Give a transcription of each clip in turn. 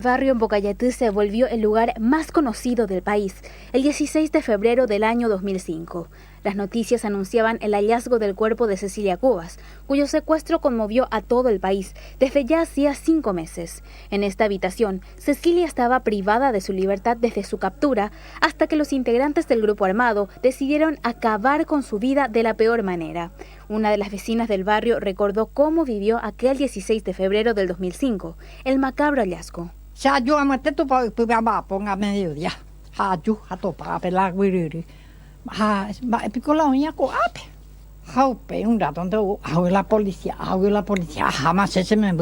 barrio en Bocayatú se volvió el lugar más conocido del país el 16 de febrero del año 2005. Las noticias anunciaban el hallazgo del cuerpo de Cecilia Cubas, cuyo secuestro conmovió a todo el país desde ya hacía 5 meses. En esta habitación, Cecilia estaba privada de su libertad desde su captura hasta que los integrantes del grupo armado decidieron acabar con su vida de la peor manera. Una de las vecinas del barrio recordó cómo vivió aquel 16 de febrero del 2005, el macabro hallazgo. La jamás ese me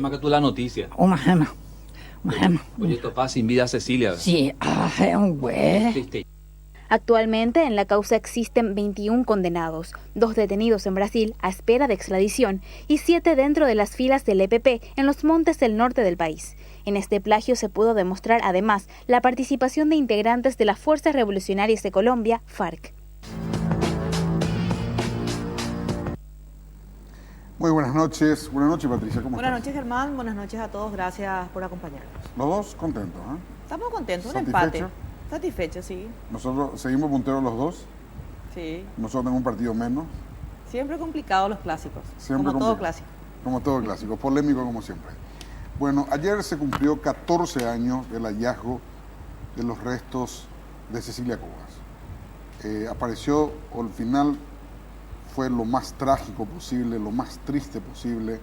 que tú la noticia. Oye, esto pasa sin vida Cecilia. Sí, es un güey. Actualmente en la causa existen 21 condenados, 2 detenidos en Brasil a espera de extradición y 7 dentro de las filas del EPP en los montes del norte del país. En este plagio se pudo demostrar además la participación de integrantes de las Fuerzas Revolucionarias de Colombia, FARC. Muy buenas noches. Buenas noches, Patricia. ¿Cómo estás? Buenas noches, Germán. Buenas noches a todos. Gracias por acompañarnos. Los dos contentos, ¿eh? Estamos contentos. Un ¿Satisfecho? empate. Satisfechos, sí. Nosotros seguimos punteros los dos. Sí. Nosotros tenemos un partido menos. Siempre complicados los clásicos. Siempre como todo clásico. Como todo clásico. Polémico como siempre. Bueno, ayer se cumplió 14 años del hallazgo de los restos de Cecilia Cubas. Apareció, o al final fue lo más trágico posible, lo más triste posible,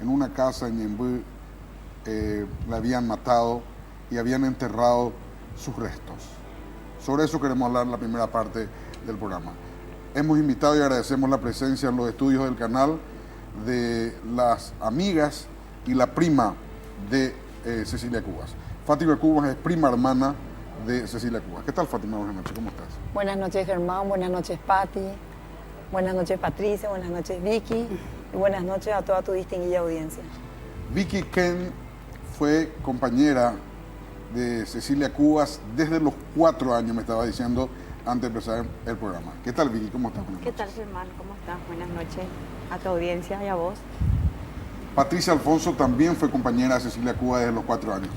en una casa en Ñemby. La habían matado y habían enterrado sus restos. Sobre eso queremos hablar en la primera parte del programa. Hemos invitado y agradecemos la presencia en los estudios del canal de las amigas y la prima de Cecilia Cubas. Fátima Cubas es prima hermana de Cecilia Cubas. ¿Qué tal, Fátima? Buenas noches, ¿cómo estás? Buenas noches, Germán. Buenas noches, Pati. Buenas noches, Patricia. Buenas noches, Vicky. Y buenas noches a toda tu distinguida audiencia. Vicky Ken fue compañera de Cecilia Cubas desde los 4 años, me estaba diciendo antes de empezar el programa. ¿Qué tal, Vicky? ¿Cómo estás? ¿Qué tal, Germán? ¿Cómo estás? Buenas noches a tu audiencia y a vos. Patricia Alfonso también fue compañera de Cecilia Cubas desde los 4 años.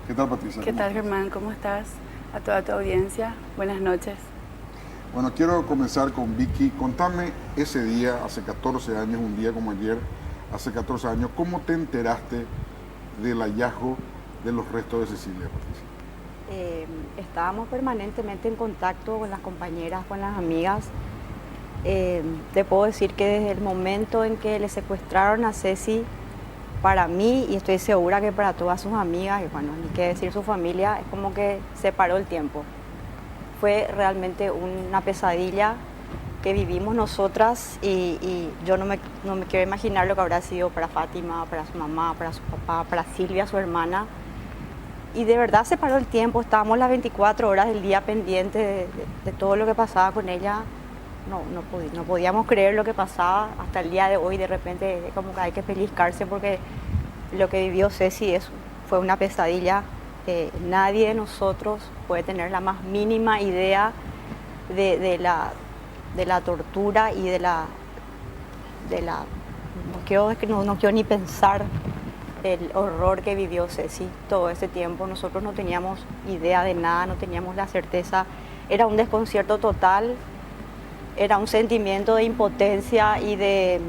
¿Qué tal, Patricia? ¿Qué tal, Germán? ¿Cómo estás? A toda tu audiencia, buenas noches. Bueno, quiero comenzar con Vicky. Contame ese día, hace 14 años, un día como ayer, hace 14 años, ¿cómo te enteraste del hallazgo de los restos de Cecilia, Patricia? Estábamos permanentemente en contacto con las compañeras, con las amigas. Te puedo decir que desde el momento en que le secuestraron a Ceci, para mí, y estoy segura que para todas sus amigas, y bueno, ni qué decir su familia, es como que se paró el tiempo. Fue realmente una pesadilla que vivimos nosotras y yo no me quiero imaginar lo que habrá sido para Fátima, para su mamá, para su papá, para Silvia, su hermana. Y de verdad se paró el tiempo, estábamos las 24 horas del día pendientes de todo lo que pasaba con ella. No podíamos creer lo que pasaba hasta el día de hoy. De repente como que hay que pellizcarse porque lo que vivió Ceci fue una pesadilla. Nadie de nosotros puede tener la más mínima idea de la tortura y no quiero ni pensar el horror que vivió Ceci todo ese tiempo. Nosotros no teníamos idea de nada, no teníamos la certeza. Era un desconcierto total, era un sentimiento de impotencia y de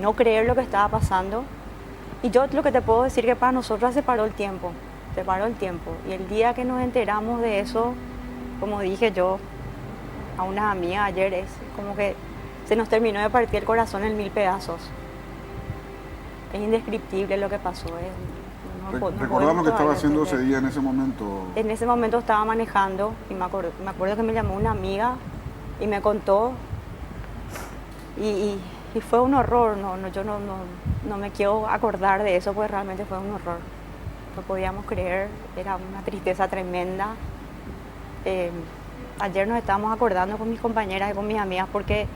no creer lo que estaba pasando. Y yo lo que te puedo decir es que para nosotros se paró el tiempo. Y el día que nos enteramos de eso, como dije yo a unas amigas ayer, es como que se nos terminó de partir el corazón en 1000 pedazos. Es indescriptible lo que pasó. ¿Recordás lo que estaba haciendo ese día en ese momento? En ese momento estaba manejando y me acuerdo que me llamó una amiga y me contó. Y fue un horror. Yo no me quiero acordar de eso, porque realmente fue un horror. No podíamos creer, era una tristeza tremenda. Ayer nos estábamos acordando con mis compañeras y con mis amigas porque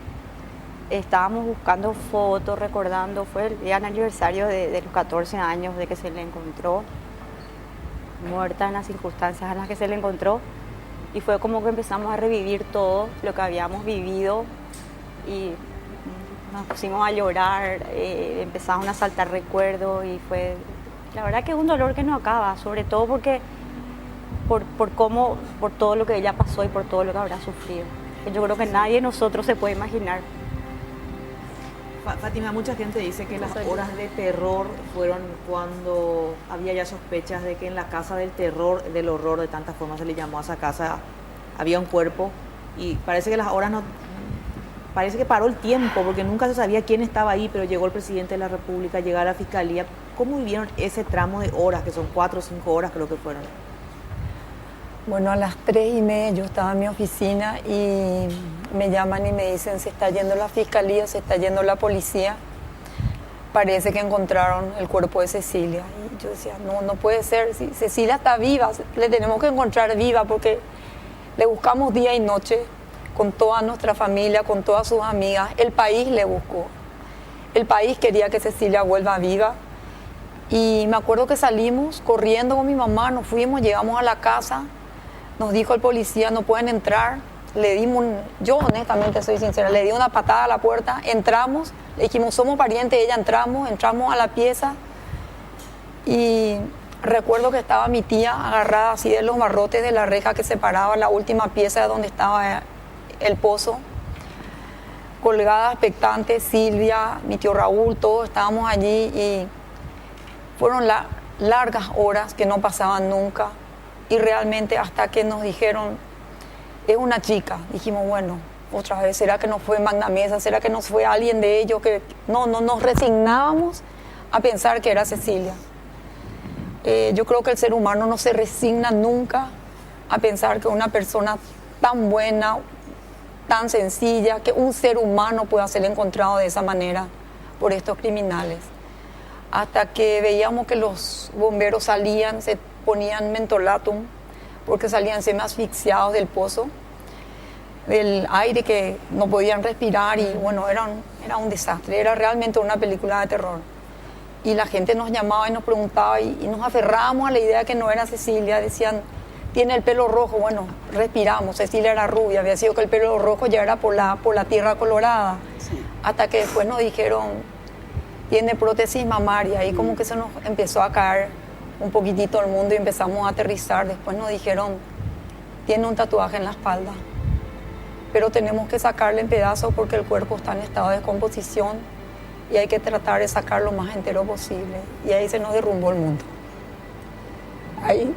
estábamos buscando fotos, recordando, fue el día del aniversario de los 14 años de que se le encontró muerta en las circunstancias en las que se le encontró, y fue como que empezamos a revivir todo lo que habíamos vivido y nos pusimos a llorar, empezaron a saltar recuerdos y fue La verdad que es un dolor que no acaba, sobre todo porque por todo lo que ella pasó y por todo lo que habrá sufrido. Yo creo que nadie de nosotros se puede imaginar. Fátima, mucha gente dice que las horas de terror fueron cuando había ya sospechas de que en la casa del terror, del horror, de tantas formas se le llamó a esa casa, había un cuerpo, y parece que las horas no... Parece que paró el tiempo, porque nunca se sabía quién estaba ahí, pero llegó el presidente de la República, llegó a la Fiscalía. ¿Cómo vivieron ese tramo de horas, que son 4 o 5 horas creo que fueron? Bueno, a las 3:30 yo estaba en mi oficina y me llaman y me dicen: se está yendo la Fiscalía, se está yendo la policía. Parece que encontraron el cuerpo de Cecilia. Y yo decía, no puede ser, si Cecilia está viva, le tenemos que encontrar viva, porque le buscamos día y noche, con toda nuestra familia, con todas sus amigas. El país le buscó. El país quería que Cecilia vuelva viva. Y me acuerdo que salimos corriendo con mi mamá, nos fuimos, llegamos a la casa, nos dijo el policía: no pueden entrar. Le dimos, yo honestamente soy sincera, le di una patada a la puerta, entramos, le dijimos: somos parientes, ella entramos a la pieza, y recuerdo que estaba mi tía agarrada así de los barrotes de la reja que separaba la última pieza de donde estaba el pozo, colgada, expectante, Silvia, mi tío Raúl, todos estábamos allí, y fueron largas horas que no pasaban nunca, y realmente hasta que nos dijeron: es una chica, dijimos: bueno, otra vez, ¿será que no fue Magna Mesa? ¿Será que no fue alguien de ellos? Que no nos resignábamos a pensar que era Cecilia. Yo creo que el ser humano no se resigna nunca a pensar que una persona tan buena, tan sencilla, que un ser humano pueda ser encontrado de esa manera por estos criminales. Hasta que veíamos que los bomberos salían, se ponían mentolatum, porque salían semi-asfixiados del pozo, del aire que no podían respirar, y bueno, era un desastre, era realmente una película de terror. Y la gente nos llamaba y nos preguntaba, y nos aferrábamos a la idea que no era Cecilia. Decían: tiene el pelo rojo. Bueno, respiramos, Cecilia era rubia, había sido que el pelo rojo ya era por la tierra colorada. Sí. Hasta que después nos dijeron: tiene prótesis mamaria, y como que se nos empezó a caer un poquitito el mundo y empezamos a aterrizar. Después nos dijeron: tiene un tatuaje en la espalda, pero tenemos que sacarle en pedazos porque el cuerpo está en estado de descomposición y hay que tratar de sacarlo lo más entero posible. Y ahí se nos derrumbó el mundo. Ahí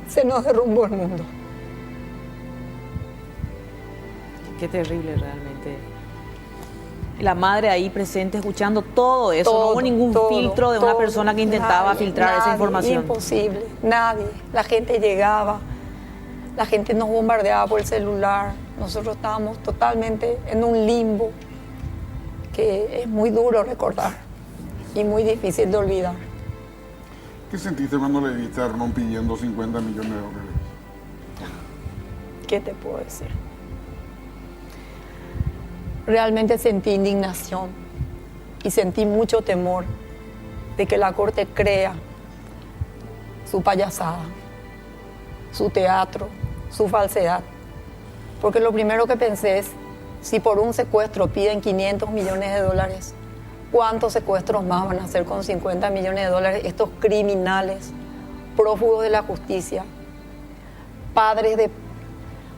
se nos derrumbó el mundo. Qué terrible realmente. La madre ahí presente escuchando todo eso, no hubo ningún filtro de una persona que intentaba filtrar esa información. Imposible, nadie. La gente llegaba, la gente nos bombardeaba por el celular. Nosotros estábamos totalmente en un limbo que es muy duro recordar y muy difícil de olvidar. ¿Qué sentiste cuando le viste a Arnón pidiendo 50 millones de dólares? ¿Qué te puedo decir? Realmente sentí indignación y sentí mucho temor de que la corte crea su payasada, su teatro, su falsedad. Porque lo primero que pensé es: si por un secuestro piden 500 millones de dólares, ¿cuántos secuestros más van a hacer con 50 millones de dólares estos criminales, prófugos de la justicia, padres de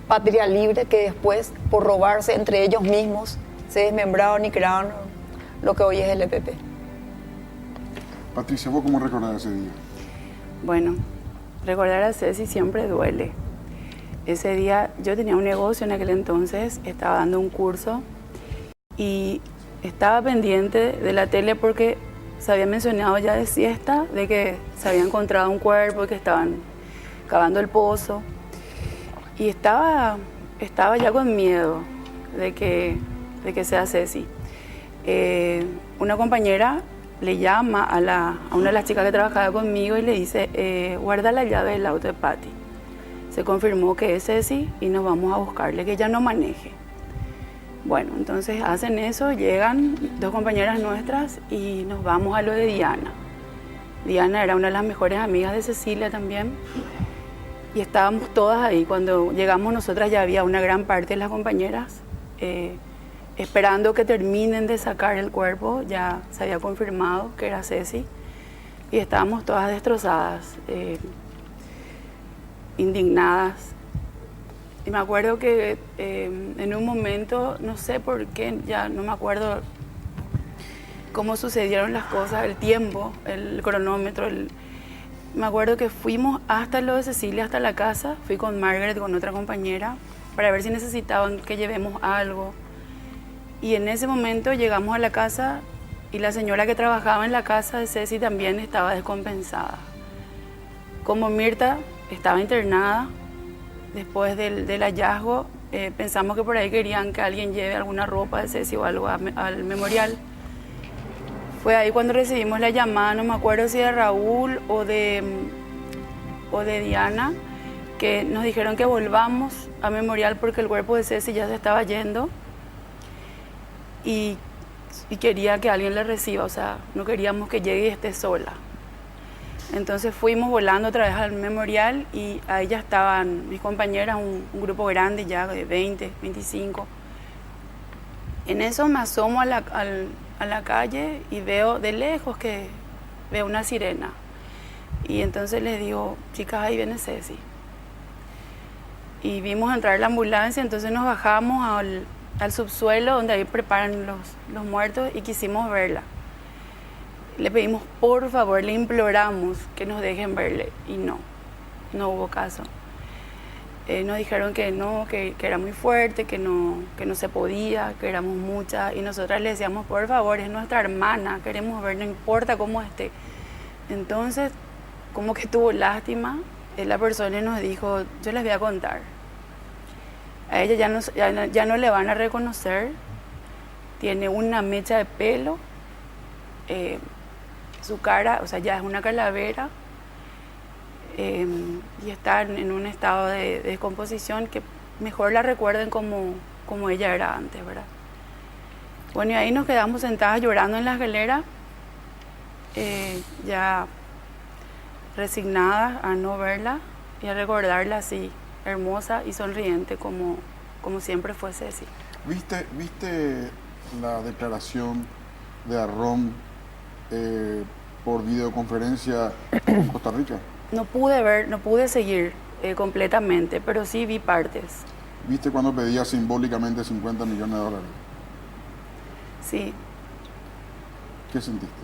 patria libre que después, por robarse entre ellos mismos, se desmembraron y crearon lo que hoy es el EPP? Patricia, ¿vos cómo recordás ese día? Bueno, recordar a Ceci siempre duele. Ese día yo tenía un negocio en aquel entonces, estaba dando un curso y estaba pendiente de la tele porque se había mencionado ya de siesta de que se había encontrado un cuerpo y que estaban cavando el pozo. Y estaba ya con miedo de que sea Ceci. Una compañera le llama a una de las chicas que trabajaba conmigo y le dice: guarda la llave del auto de Patti. Se confirmó que es Ceci y nos vamos a buscarle, que ella no maneje. Bueno, entonces hacen eso, llegan 2 compañeras nuestras y nos vamos a lo de Diana. Diana era una de las mejores amigas de Cecilia también. Y estábamos todas ahí. Cuando llegamos nosotras ya había una gran parte de las compañeras esperando que terminen de sacar el cuerpo. Ya se había confirmado que era Ceci. y estábamos todas destrozadas, indignadas. Y me acuerdo que en un momento, no sé por qué, ya no me acuerdo cómo sucedieron las cosas, el tiempo, el cronómetro. Me acuerdo que fuimos hasta lo de Cecilia, hasta la casa. Fui con Margaret, con otra compañera, para ver si necesitaban que llevemos algo. Y en ese momento llegamos a la casa y la señora que trabajaba en la casa de Ceci también estaba descompensada. Como Mirta estaba internada, después del hallazgo, pensamos que por ahí querían que alguien lleve alguna ropa de Ceci o algo al memorial. Fue ahí cuando recibimos la llamada, no me acuerdo si de Raúl o de Diana, que nos dijeron que volvamos a memorial porque el cuerpo de Ceci ya se estaba yendo y quería que alguien la reciba, o sea, no queríamos que llegue y esté sola. Entonces fuimos volando otra vez al memorial y ahí ya estaban mis compañeras, un grupo grande ya de 20, 25. En eso me asomo a la calle y veo de lejos que veo una sirena. Y entonces les digo, chicas, ahí viene Ceci. Y vimos entrar la ambulancia, entonces nos bajamos al subsuelo donde ahí preparan los muertos y quisimos verla. Le pedimos, por favor, le imploramos que nos dejen verle y no hubo caso. Nos dijeron que no, que era muy fuerte, que no se podía, que éramos muchas y nosotras le decíamos, por favor, es nuestra hermana, queremos ver, no importa cómo esté. Entonces, como que tuvo lástima, la persona nos dijo, yo les voy a contar. A ella ya no le van a reconocer, tiene una mecha de pelo, su cara, o sea, ya es una calavera, y está en un estado de descomposición que mejor la recuerden como ella era antes, ¿verdad? Bueno, y ahí nos quedamos sentadas llorando en la escalera, ya resignadas a no verla y a recordarla así, hermosa y sonriente como siempre fue Ceci. ¿Viste la declaración de Arrón por videoconferencia en Costa Rica? No pude seguir completamente, pero sí vi partes. ¿Viste cuando pedía simbólicamente 50 millones de dólares? Sí. ¿Qué sentiste?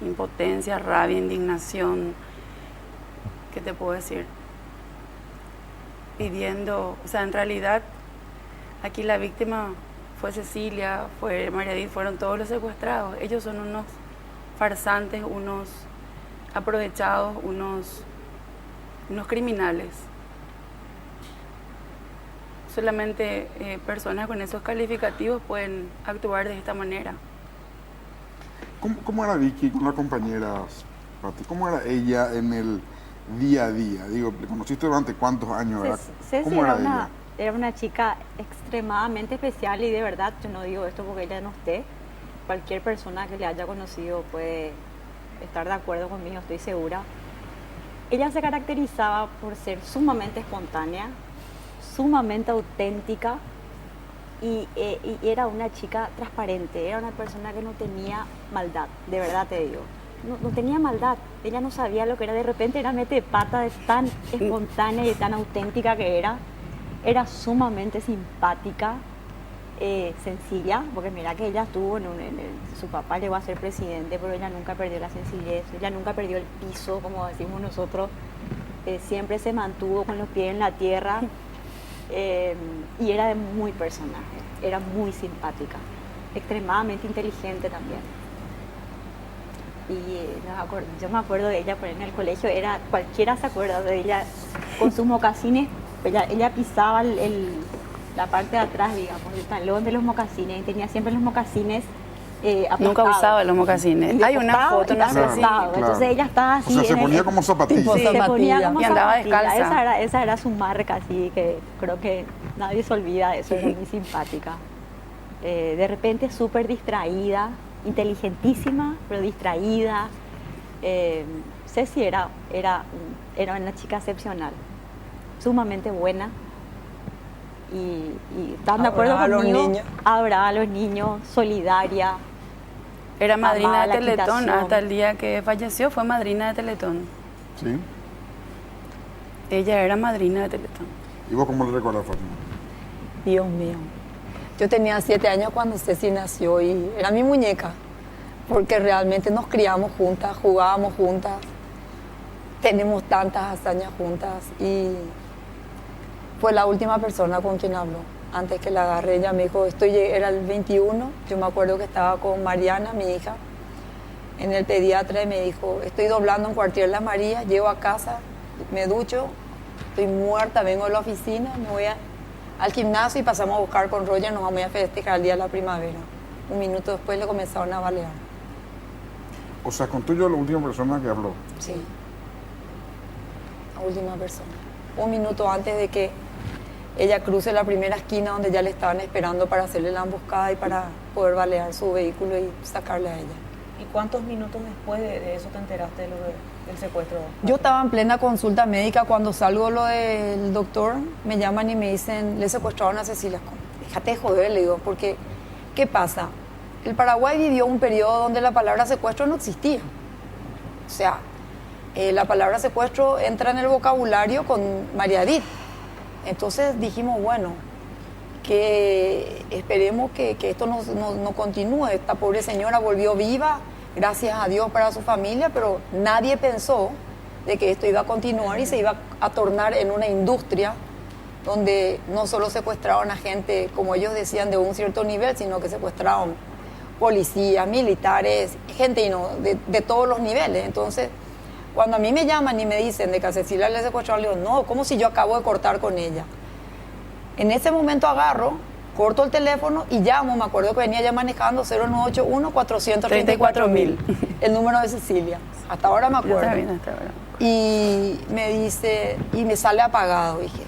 Impotencia, rabia, indignación. ¿Qué te puedo decir? Pidiendo, o sea, en realidad aquí la víctima fue Cecilia, fue María Edith, fueron todos los secuestrados. Ellos son unos farsantes, unos aprovechados, unos criminales. Solamente personas con esos calificativos pueden actuar de esta manera. ¿Cómo era Vicky con la compañera Pati? ¿Cómo era ella en el día a día? Digo, ¿le conociste durante cuántos años? Ceci era una chica extremadamente especial y de verdad, yo no digo esto porque ella no esté. Cualquier persona que le haya conocido puede estar de acuerdo conmigo, estoy segura. Ella se caracterizaba por ser sumamente espontánea, sumamente auténtica y era una chica transparente, era una persona que no tenía maldad, de verdad te digo. No tenía maldad, ella no sabía lo que era, de repente era mete pata de tan espontánea y tan auténtica que era sumamente simpática, sencilla, porque mira que ella estuvo su papá llegó a ser presidente, pero ella nunca perdió la sencillez, ella nunca perdió el piso, como decimos nosotros, siempre se mantuvo con los pies en la tierra, y era de muy personaje, era muy simpática, extremadamente inteligente también. Y yo me acuerdo de ella, en el colegio, cualquiera se acuerda de ella con sus mocasines, ella pisaba la parte de atrás, digamos, el talón de los mocasines, y tenía siempre los mocasines aplastados. Nunca usaba los mocasines. Hay una foto, no sé si. Claro. Entonces ella estaba así. O sea, se ponía como zapatilla. Sí, se ponía como y andaba zapatilla. descalza. Esa era su marca, así que creo que nadie se olvida de eso, era muy simpática. De repente súper distraída, inteligentísima, pero distraída. Ceci era una chica excepcional, sumamente buena. Y están de acuerdo conmigo, adoraba a los niños, solidaria, Era madrina Mamá, de la Teletón, quitación. hasta el día que falleció fue madrina de Teletón. ¿Sí? Ella era madrina de Teletón. ¿Y vos cómo le recuerdas, Fátima? Dios mío. Yo tenía 7 años cuando Ceci nació y era mi muñeca, porque realmente nos criamos juntas, jugábamos juntas, tenemos tantas hazañas juntas y fue la última persona con quien habló. Antes que la agarré, ella me dijo, era el 21, yo me acuerdo que estaba con Mariana, mi hija, en el pediatra y me dijo, estoy doblando en Cuartier Las Marías, llego a casa, me ducho, estoy muerta, vengo de la oficina, me voy al gimnasio y pasamos a buscar con Roger, nos vamos a festejar el día de la primavera. Un minuto después le comenzaron a balear. O sea, con tuyo la última persona que habló. Sí, la última persona. Un minuto antes de que ella cruce la primera esquina donde ya le estaban esperando para hacerle la emboscada y para poder balear su vehículo y sacarle a ella. ¿Y cuántos minutos después de eso te enteraste de del secuestro? Yo estaba en plena consulta médica cuando salgo lo del doctor, me llaman y me dicen, le secuestraron a Cecilia. Déjate de joder, le digo, porque ¿qué pasa? El Paraguay vivió un periodo donde la palabra secuestro no existía. O sea, la palabra secuestro entra en el vocabulario con María Edith. Entonces dijimos, bueno, que esperemos que esto no continúe. Esta pobre señora volvió viva, gracias a Dios para su familia, pero nadie pensó de que esto iba a continuar y se iba a tornar en una industria donde no solo secuestraron a gente, como ellos decían, de un cierto nivel, sino que secuestraron policías, militares, gente de todos los niveles. Entonces, cuando a mí me llaman y me dicen de que a Cecilia le secuestraron, le digo, no, como si yo acabo de cortar con ella. En ese momento agarro, corto el teléfono y llamo, me acuerdo que venía ya manejando 0981-434.000, el número de Cecilia. Hasta ahora me acuerdo. Está bien, hasta ahora. Y me dice, y me sale apagado. Dije,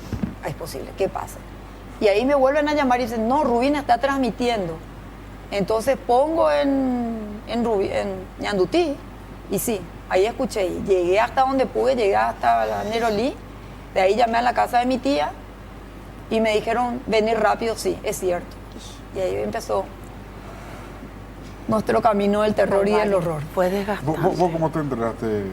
es posible, ¿qué pasa? Y ahí me vuelven a llamar y dicen, no, Rubina está transmitiendo. Entonces pongo en Ñandutí y sí, ahí escuché. Llegué hasta donde pude, llegué hasta la Nerolí, de ahí llamé a la casa de mi tía y me dijeron, venir rápido, sí, es cierto. Y ahí empezó nuestro camino del terror y del horror. Fue desgastante. ¿Vos cómo te enteraste?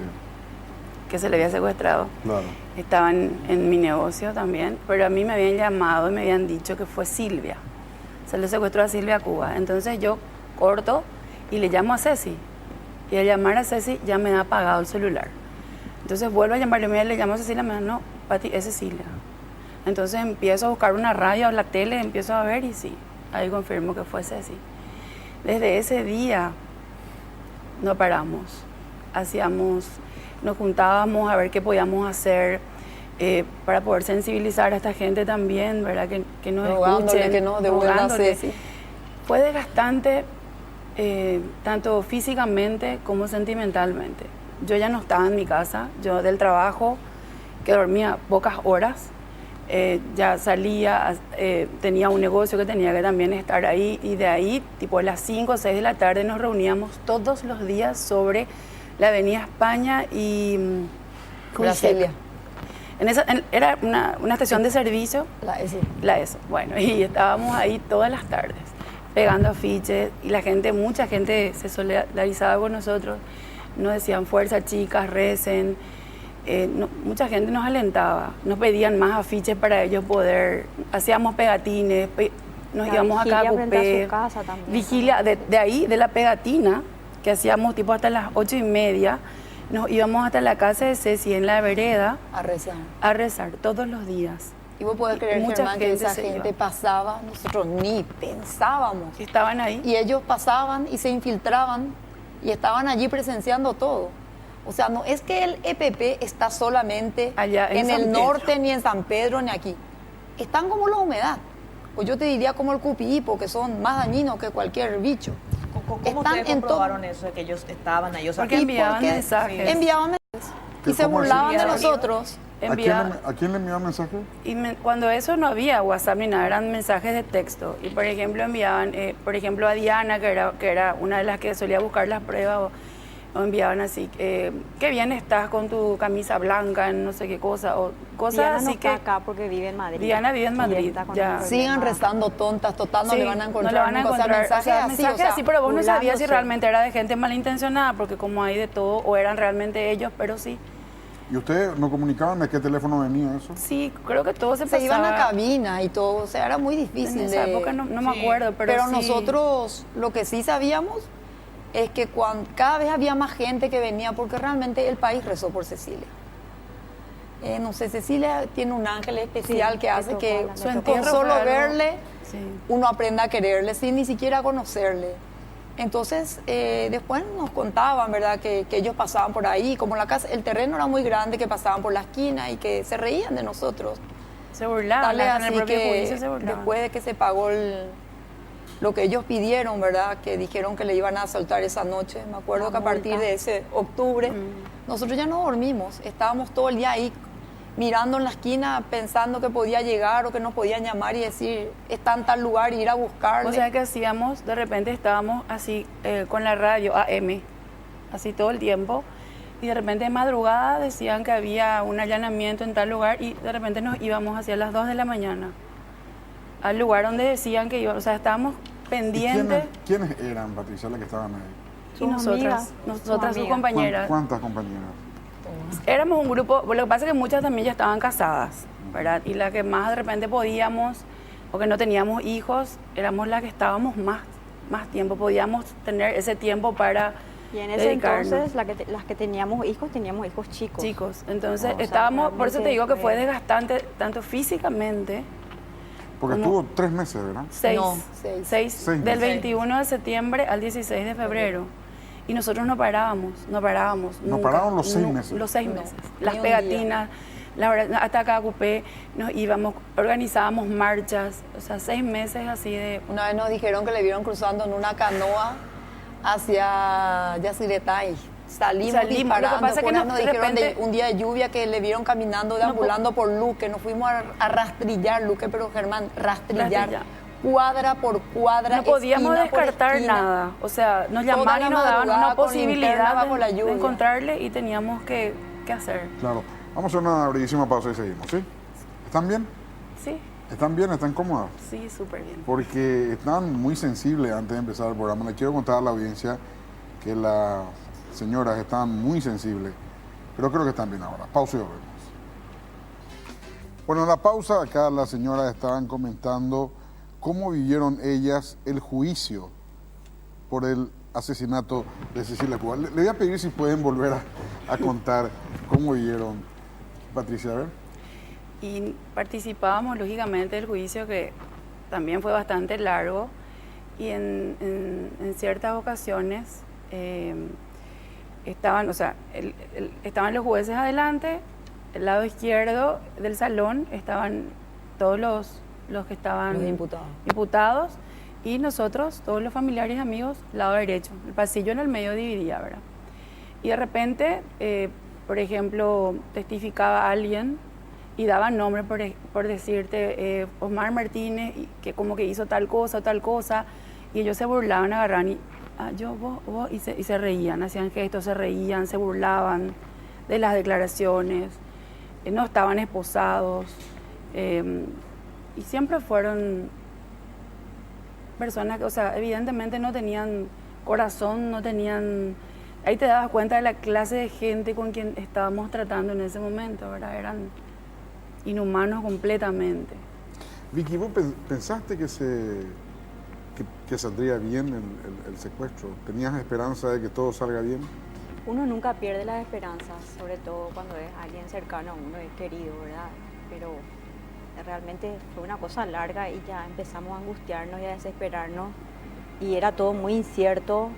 Que se le había secuestrado. Claro. Estaban en mi negocio también, pero a mí me habían llamado y me habían dicho que fue Silvia. Se le secuestró a Silvia Cuba. Entonces yo corto y le llamo a Ceci. Y al llamar a Ceci ya me ha apagado el celular. Entonces vuelvo a llamarle, le llamo a Cecilia, me dice, no, Pati, es Cecilia. Entonces empiezo a buscar una radio o la tele, empiezo a ver y sí, ahí confirmo que fue Ceci. Desde ese día no paramos, nos juntábamos a ver qué podíamos hacer para poder sensibilizar a esta gente también, ¿verdad? Que nos escuchen, que no devuelvan a Ceci. Fue desgastante tanto físicamente como sentimentalmente. Yo ya no estaba en mi casa, yo del trabajo, que dormía pocas horas, ya salía, tenía un negocio que tenía que también estar ahí y de ahí, tipo a las 5 o 6 de la tarde nos reuníamos todos los días sobre la Avenida España y Brasilia. Era una estación de servicio. La ESO. La ESO, bueno, y estábamos ahí todas las tardes pegando afiches y mucha gente se solidarizaba con nosotros, nos decían fuerza chicas, recen. Mucha gente nos alentaba, nos pedían más afiches para ellos poder, hacíamos pegatines, nos íbamos a Cacupé, vigilia, de ahí, de la pegatina, que hacíamos tipo hasta las 8:30, nos íbamos hasta la casa de Ceci en la vereda a rezar todos los días. Y vos podés creer, Germán, que esa gente pasaba, nosotros ni pensábamos. Estaban ahí. Y ellos pasaban y se infiltraban y estaban allí presenciando todo. O sea, no es que el EPP está solamente allá en el norte, ni en San Pedro, ni aquí. Están como la humedad. O yo te diría como el cupihipo, que son más dañinos que cualquier bicho. ¿Cómo ustedes comprobaron eso de que ellos estaban ahí? Porque enviaban mensajes. Enviaban mensajes. Y se burlaban de nosotros. ¿A quién le enviaban mensajes? Y cuando eso no había WhatsApp ni nada, eran mensajes de texto. Y por ejemplo enviaban, por ejemplo a Diana, que era una de las que solía buscar las pruebas, O enviaban así, qué bien estás con tu camisa blanca en no sé qué cosa, o cosas Diana así no que... está acá porque vive en Madrid. Diana vive en Y Madrid, está con ya. el Sigan problema. rezando tontas, total, no Sí, le van a encontrar. no le van a nunca. O sea, encontrar, mensajes así, pero vos no sabías si burlándose. realmente era de gente malintencionada, porque como hay de todo, o eran realmente ellos, pero sí. ¿Y ustedes no comunicaban de qué teléfono venía eso? Sí, creo que todo se Se pasaba. iban a cabina y todo, o sea, era muy difícil. En esa época no me acuerdo, pero sí. Nosotros lo que sí sabíamos es que cada vez había más gente que venía porque realmente el país rezó por Cecilia. No sé, Cecilia tiene un ángel especial Sí, que hace le que tocó, le Su tocó. entierro con fue solo algo- verle Sí. uno aprenda a quererle sin ni siquiera conocerle. Entonces, después nos contaban, ¿verdad?, que ellos pasaban por ahí, como la casa, el terreno era muy grande, que pasaban por la esquina y que se reían de nosotros. Se burlaban, Tal es hasta en el así propio que juicio se burlaban. después de que se pagó lo que ellos pidieron, ¿verdad?, que dijeron que le iban a soltar esa noche, me acuerdo La que a partir multa. de ese octubre, nosotros ya no dormimos, estábamos todo el día ahí mirando en la esquina pensando que podía llegar o que nos podían llamar y decir, está en tal lugar y ir a buscarle. O sea, que hacíamos, de repente estábamos así con la radio AM, así todo el tiempo, y de repente de madrugada decían que había un allanamiento en tal lugar y de repente nos íbamos hacia las 2 de la mañana al lugar donde decían que iba, o sea, estábamos ¿Y pendientes. quiénes eran, Patricia, las que estaban ahí? Y Sus nosotras, amigas, nosotras sus amigas. compañeras. ¿Cuántas compañeras? Éramos un grupo, lo que pasa es que muchas también ya estaban casadas, ¿verdad? Y las que más de repente podíamos, o que no teníamos hijos, éramos las que estábamos más tiempo, podíamos tener ese tiempo para Y en ese dedicarnos. entonces, las que teníamos hijos chicos. Chicos, entonces O sea, estábamos, por eso te digo que fue realmente desgastante, tanto físicamente, Porque ¿Cómo? estuvo 3 meses, ¿verdad? seis, No, seis. Seis del meses. 21 de septiembre al 16 de febrero. Y nosotros no parábamos. No nunca. pararon los 6 meses. Los 6 No, meses. ni Las un pegatinas, la verdad, hasta acá Cupé, nos íbamos, organizábamos marchas, o sea, 6 meses así de... Una vez nos dijeron que le vieron cruzando en una canoa hacia Yacyretay. Salimos Lo que disparando. pasa es que Después no, nos de dijeron repente- un día de lluvia que le vieron caminando, deambulando por Luque. Nos fuimos a rastrillar Luque, pero Germán, rastrillar. Rastrillar. Cuadra por cuadra, No podíamos esquina por descartar esquina. nada. O sea, nos Toda llamaban la y nos daban madrugada una con linterna posibilidad bajo la de lluvia. encontrarle y teníamos que hacer. Claro. Vamos a hacer una brevísima pausa y seguimos, ¿sí? ¿Están bien? Sí, ¿Están bien? ¿Están cómodas? sí, súper bien. Porque están muy sensibles antes de empezar el programa. Le quiero contar a la audiencia que las señoras están muy sensibles, pero creo que están bien ahora. Pausa y volvemos. Bueno, en la pausa acá las señoras estaban comentando cómo vivieron ellas el juicio por el asesinato de Cecilia Cuba. Le voy a pedir si pueden volver a contar cómo vivieron. Patricia, a ver. Y participábamos lógicamente del juicio, que también fue bastante largo, y en ciertas ocasiones estaban, o sea, estaban los jueces adelante, el lado izquierdo del salón estaban todos los que estaban Los imputados. imputados, y nosotros, todos los familiares y amigos, lado derecho. El pasillo en el medio dividía, ¿verdad? Y de repente, por ejemplo, testificaba alguien y daba nombre por decirte Osmar Martínez, y que como que hizo tal cosa, y ellos se burlaban, agarraban y vos, y se reían, hacían gestos, se reían, se burlaban de las declaraciones, no estaban esposados, y siempre fueron personas que, o sea, evidentemente no tenían corazón, no tenían... Ahí te dabas cuenta de la clase de gente con quien estábamos tratando en ese momento, ¿verdad? Eran inhumanos completamente. Vicky, ¿vos pensaste que saldría bien el secuestro? ¿Tenías esperanza de que todo salga bien? Uno nunca pierde las esperanzas, sobre todo cuando es alguien cercano a uno, es querido, ¿verdad? Pero realmente fue una cosa larga y ya empezamos a angustiarnos y a desesperarnos y era todo muy incierto.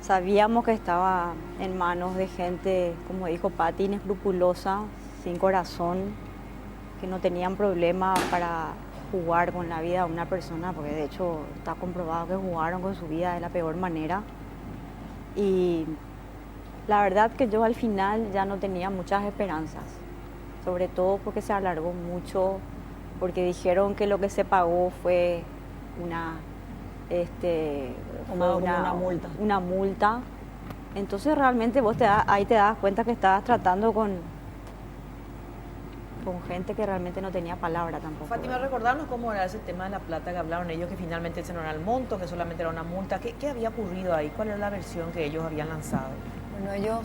Sabíamos que estaba en manos de gente, como dijo Pati, inescrupulosa, sin corazón, que no tenían problema para jugar con la vida de una persona, porque de hecho está comprobado que jugaron con su vida de la peor manera. Y la verdad que yo al final ya no tenía muchas esperanzas, sobre todo porque se alargó mucho, porque dijeron que lo que se pagó fue Una multa. una multa Entonces realmente ahí te das cuenta que estabas tratando con gente que realmente no tenía palabra tampoco. Fátima, recordarnos cómo era ese tema de la plata que hablaron ellos, que finalmente ese no era el monto, que solamente era una multa. ¿Qué había ocurrido ahí? ¿Cuál era la versión que ellos habían lanzado? Bueno, ellos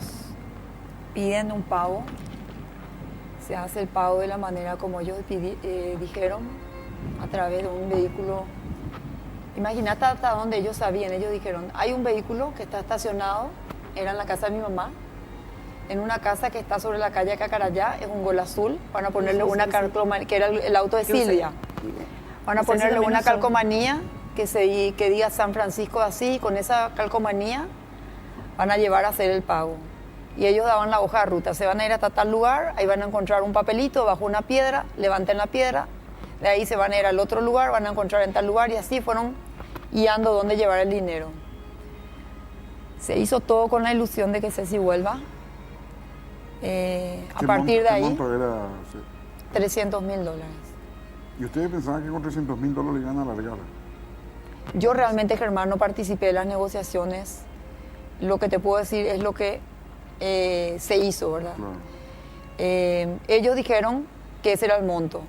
piden un pago, se hace el pago de la manera como ellos dijeron, a través de un vehículo. Imagínate hasta donde ellos sabían, ellos dijeron, hay un vehículo que está estacionado, era en la casa de mi mamá, en una casa que está sobre la calle Cacarayá, es un Gol azul, van a ponerle una calcomanía, que era el auto de Silvia, van a ponerle una calcomanía que diga San Francisco de Asís, y con esa calcomanía van a llevar a hacer el pago. Y ellos daban la hoja de ruta, se van a ir hasta tal lugar, ahí van a encontrar un papelito bajo una piedra, levanten la piedra, de ahí se van a ir al otro lugar, van a encontrar en tal lugar, y así fueron guiando dónde llevar el dinero. Se hizo todo con la ilusión de que Ceci vuelva. A partir de ahí, ¿Qué monto era? $300.000. ¿Y ustedes pensaban que con $300.000 iban a alargar? Yo realmente, Germán, no participé de las negociaciones. Lo que te puedo decir es lo que se hizo, ¿verdad? Claro. Ellos dijeron que ese era el monto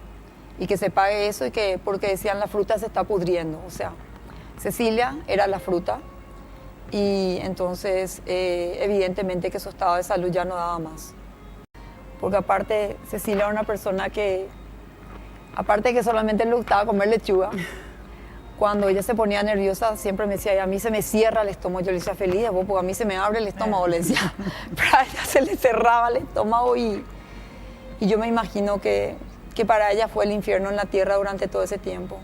y que se pague eso, y que porque decían la fruta se está pudriendo. O sea, Cecilia era la fruta, y entonces evidentemente que su estado de salud ya no daba más. Porque aparte Cecilia era una persona que, aparte que solamente le gustaba comer lechuga, cuando ella se ponía nerviosa siempre me decía, a mí se me cierra el estómago. Yo le decía, feliz, porque a mí se me abre el estómago, le decía. Pero a ella se le cerraba el estómago, y yo me imagino que para ella fue el infierno en la tierra durante todo ese tiempo.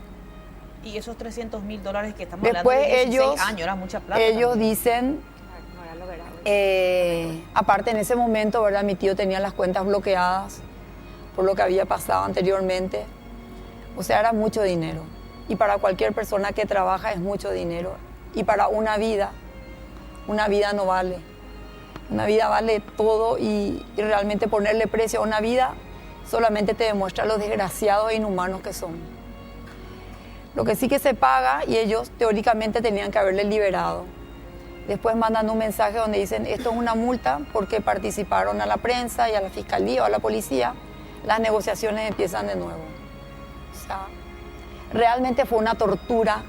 Y esos $300.000 que estamos Después hablando de 16 ellos, años, era mucha plata. ellos también. dicen, aparte en ese momento, ¿verdad? Mi tío tenía las cuentas bloqueadas por lo que había pasado anteriormente. O sea, era mucho dinero. Y para cualquier persona que trabaja es mucho dinero. Y para una vida no vale. Una vida vale todo, y realmente ponerle precio a una vida solamente te demuestra lo desgraciados e inhumanos que son. Lo que sí que se paga, y ellos teóricamente tenían que haberle liberado. Después mandan un mensaje donde dicen, esto es una multa porque participaron a la prensa y a la fiscalía o a la policía, las negociaciones empiezan de nuevo. O sea, realmente fue una tortura,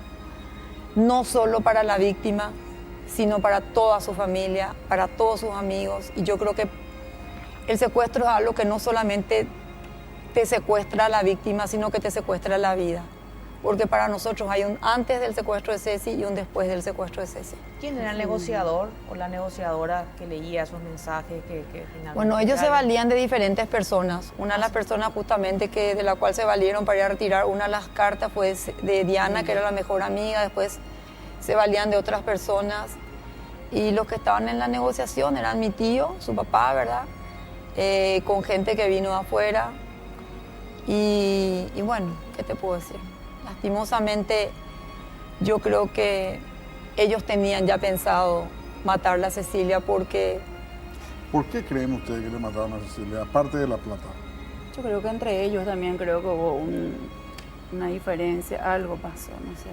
no solo para la víctima, sino para toda su familia, para todos sus amigos. Y yo creo que el secuestro es algo que no solamente te secuestra a la víctima, sino que te secuestra la vida. Porque para nosotros hay un antes del secuestro de Ceci y un después del secuestro de Ceci. ¿Quién era el negociador o la negociadora que leía esos mensajes que finalmente... Bueno, ellos se valían de diferentes personas. Una de las personas justamente de la cual se valieron para ir a retirar una de las cartas fue de Diana, que era la mejor amiga. Después se valían de otras personas. Y los que estaban en la negociación eran mi tío, su papá, ¿verdad? Con gente que vino de afuera. Y bueno, ¿qué te puedo decir? Lastimosamente, yo creo que ellos tenían ya pensado matarla a Cecilia porque... ¿Por qué creen ustedes que le mataron a Cecilia, aparte de la plata? Yo creo que entre ellos también creo que hubo una diferencia, algo pasó, no sé.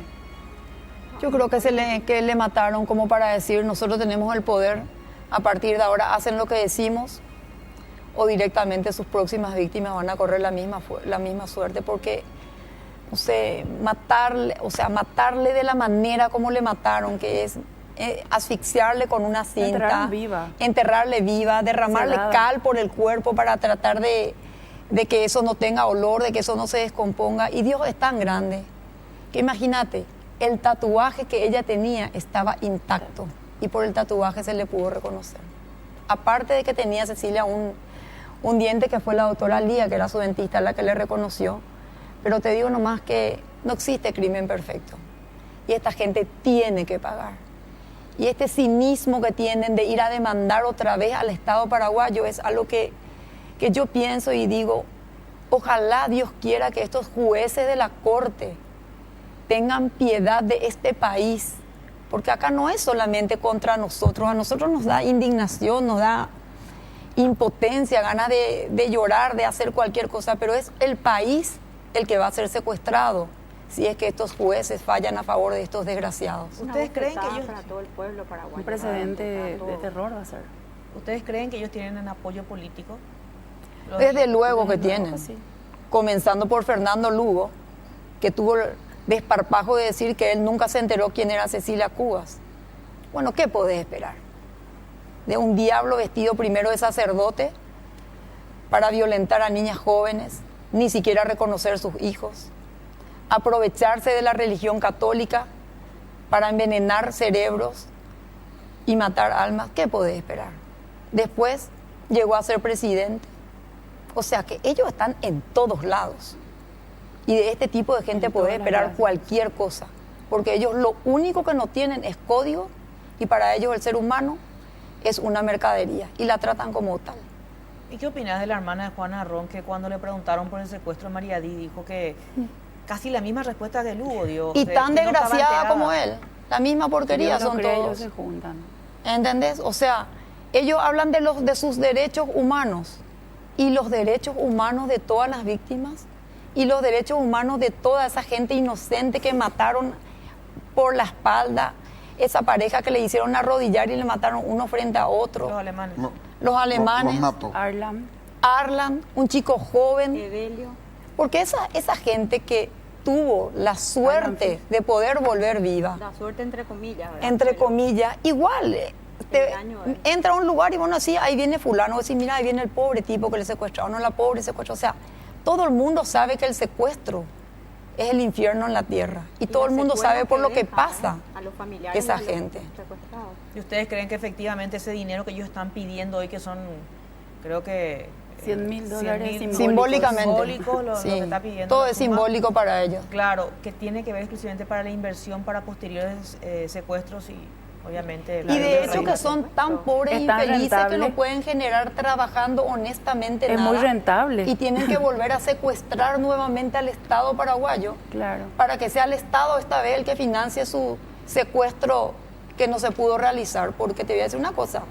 Yo creo que le mataron como para decir, nosotros tenemos el poder, a partir de ahora hacen lo que decimos, o directamente sus próximas víctimas van a correr la misma suerte, porque... O sea, matarle de la manera como le mataron, que es asfixiarle con una cinta, enterrarle viva, derramarle cal por el cuerpo para tratar de que eso no tenga olor, de que eso no se descomponga. Y Dios es tan grande que imagínate, el tatuaje que ella tenía estaba intacto y por el tatuaje se le pudo reconocer. Aparte de que tenía Cecilia un diente que fue la doctora Lía, que era su dentista, la que le reconoció. Pero te digo nomás que no existe crimen perfecto. Y esta gente tiene que pagar. Y este cinismo que tienen de ir a demandar otra vez al Estado paraguayo es algo que yo pienso y digo, ojalá Dios quiera que estos jueces de la Corte tengan piedad de este país. Porque acá no es solamente contra nosotros. A nosotros nos da indignación, nos da impotencia, ganas de llorar, de hacer cualquier cosa. Pero es el país el que va a ser secuestrado si es que estos jueces fallan a favor de estos desgraciados. ¿Ustedes creen que ellos para todo el pueblo paraguayo? Un precedente de terror va a ser. ¿Ustedes creen que ellos tienen un apoyo político? Desde luego que Desde luego tienen. que sí. Comenzando por Fernando Lugo, que tuvo el desparpajo de decir que él nunca se enteró quién era Cecilia Cubas. Bueno, ¿qué podés esperar? De un diablo vestido primero de sacerdote para violentar a niñas jóvenes, ni siquiera reconocer sus hijos, aprovecharse de la religión católica para envenenar cerebros y matar almas. ¿Qué podés esperar? Después llegó a ser presidente. O sea que ellos están en todos lados. Y de este tipo de gente podés esperar cualquier cosa. Porque ellos lo único que no tienen es código, y para ellos el ser humano es una mercadería y la tratan como tal. ¿Y qué opinas de la hermana de Juana Arrón, que cuando le preguntaron por el secuestro de María Di dijo que casi la misma respuesta de Lugo dio? Y que tan no estaba desgraciada enterada. como él. La misma porquería Yo no son creo, todos. ellos se juntan. ¿Entendés? O sea, ellos hablan de sus derechos humanos, y los derechos humanos de todas las víctimas, y los derechos humanos de toda esa gente inocente que mataron por la espalda, esa pareja que le hicieron arrodillar y le mataron uno frente a otro. Los alemanes. Los alemanes. Los mato. Arlan, un chico joven. Evelio. Porque esa gente que tuvo la suerte de poder volver viva, La suerte entre comillas, ¿verdad? entre comillas, igual daño, entra a un lugar y bueno, así, ahí viene fulano, decir, mira, ahí viene el pobre tipo que le secuestraron, no la pobre secuestró. O sea, todo el mundo sabe que el secuestro es el infierno en la tierra, y todo el mundo sabe por lo que pasa a los familiares esa de los gente. secuestrados. ¿Y ustedes creen que efectivamente ese dinero que ellos están pidiendo hoy, que son, creo que... $100,000 Simbólicamente. Simbólicos, lo Sí, que está pidiendo todo la es suma? simbólico para ellos. Claro, que tiene que ver exclusivamente para la inversión para posteriores secuestros y obviamente... Y de hecho que son tan pobres e Es tan infelices que rentable. no pueden generar trabajando honestamente Es nada. muy rentable. Y tienen que volver a secuestrar nuevamente al Estado paraguayo. Claro. Para que sea el Estado esta vez el que financie su secuestro que no se pudo realizar. Porque te voy a decir una cosa,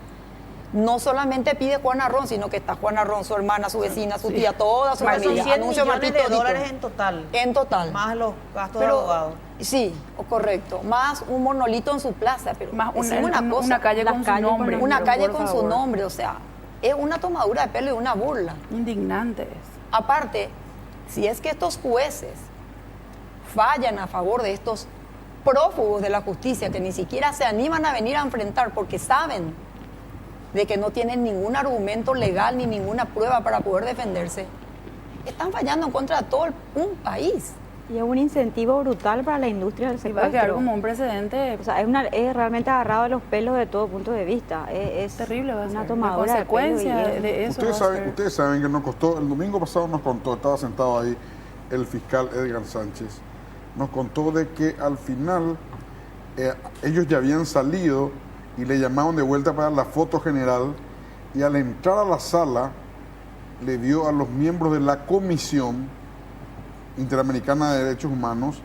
no solamente pide Juana Arrón, sino que está Juana Arrón, su hermana, su vecina, su tía, toda su Son familia. 100 Anuncio millones de Martito dólares Dito. en total. En total. Más los gastos Pero, de abogados. sí, correcto. Más un monolito en su plaza. Pero Más decime una cosa, una calle con su nombre. una pero calle por con su favor. nombre, o sea, es una tomadura de pelo y una burla. Indignante es. Aparte, si es que estos jueces fallan a favor de estos prófugos de la justicia que ni siquiera se animan a venir a enfrentar porque saben de que no tienen ningún argumento legal ni ninguna prueba para poder defenderse, están fallando en contra de todo un país. Y es un incentivo brutal para la industria del Y va a quedar secuestro. como un precedente O sea, es realmente agarrado de los pelos de todo punto de vista. Es terrible, va a una ser. La tomadora de pelo consecuencia y de eso. Ustedes va a saben, ser- ustedes saben que nos costó, el domingo pasado nos contó, estaba sentado ahí el fiscal Edgar Sánchez, nos contó de que al final ellos ya habían salido y le llamaron de vuelta para la foto general, y al entrar a la sala le dio a los miembros de la Comisión Interamericana de Derechos Humanos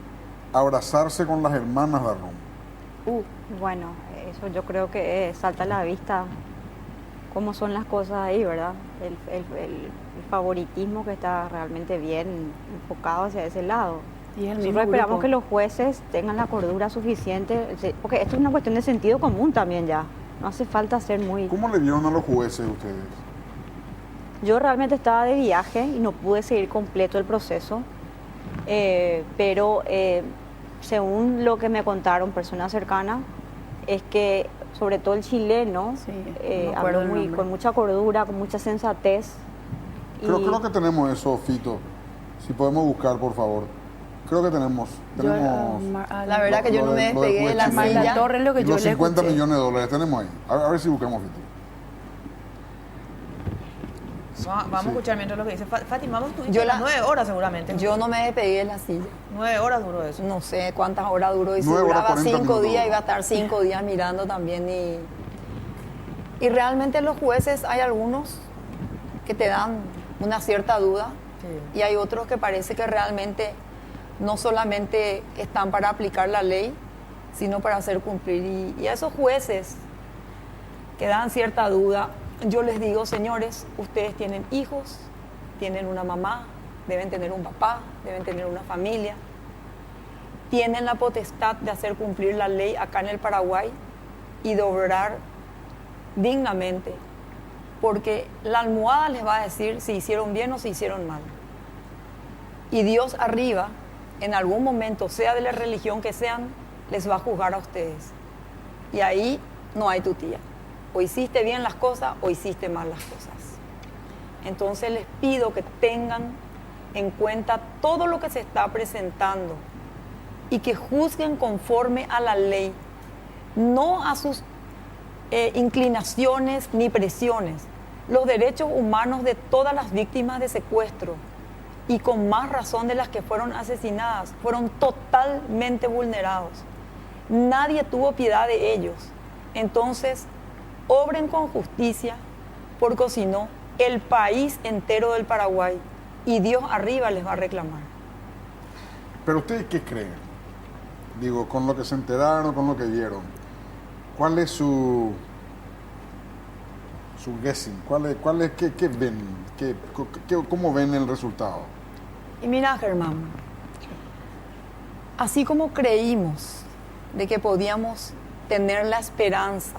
abrazarse con las hermanas de Arrón. Bueno, eso yo creo que salta a la vista cómo son las cosas ahí, ¿verdad? El favoritismo que está realmente bien enfocado hacia ese lado. Y es el Nosotros mismo esperamos grupo. que los jueces tengan la cordura suficiente, porque esto es una cuestión de sentido común también ya. No hace falta ser muy... ¿Cómo le vieron a los jueces ustedes? Yo realmente estaba de viaje y no pude seguir completo el proceso, pero según lo que me contaron personas cercanas, es que sobre todo el chileno Sí, me acuerdo habló el nombre. con mucha cordura, con mucha sensatez. Creo que tenemos eso, Fito. Si podemos buscar, por favor. Creo que tenemos. La verdad que yo no me despegué de la Marla silla. Torres, lo que yo los le 50 escuché. millones de dólares tenemos ahí. A ver si buscamos, Fito. Vamos a escuchar mientras lo que dice. Fátima, vos estuviste Yo las 9 horas seguramente. Yo no me despegué de la silla. 9 horas duró eso. No sé cuántas horas duró, y si 9 horas, duraba 40 5 días minutos. iba a estar 5 días mirando también. Y realmente los jueces, hay algunos que te dan una cierta duda, Sí. y hay otros que parece que realmente no solamente están para aplicar la ley, sino para hacer cumplir. Y a esos jueces que dan cierta duda, yo les digo, señores, ustedes tienen hijos, tienen una mamá, deben tener un papá, deben tener una familia. tienen la potestad de hacer cumplir la ley acá en el Paraguay y de obrar dignamente, porque la almohada les va a decir si hicieron bien o si hicieron mal. Y Dios arriba, en algún momento, sea de la religión que sean, les va a juzgar a ustedes. Y ahí no hay tutía. O hiciste bien las cosas o hiciste mal las cosas. Entonces les pido que tengan en cuenta todo lo que se está presentando y que juzguen conforme a la ley, no a sus inclinaciones ni presiones. Los derechos humanos de todas las víctimas de secuestro, y con más razón de las que fueron asesinadas, fueron totalmente vulnerados. Nadie tuvo piedad de ellos. Entonces, obren con justicia, porque si no, el país entero del Paraguay y Dios arriba les va a reclamar. Pero ustedes, ¿qué creen? Digo, con lo que se enteraron, con lo que vieron, ¿cuál es su guessing? ¿Qué ven? ¿Cómo ven el resultado? Y mira, Germán, así como creímos de que podíamos tener la esperanza,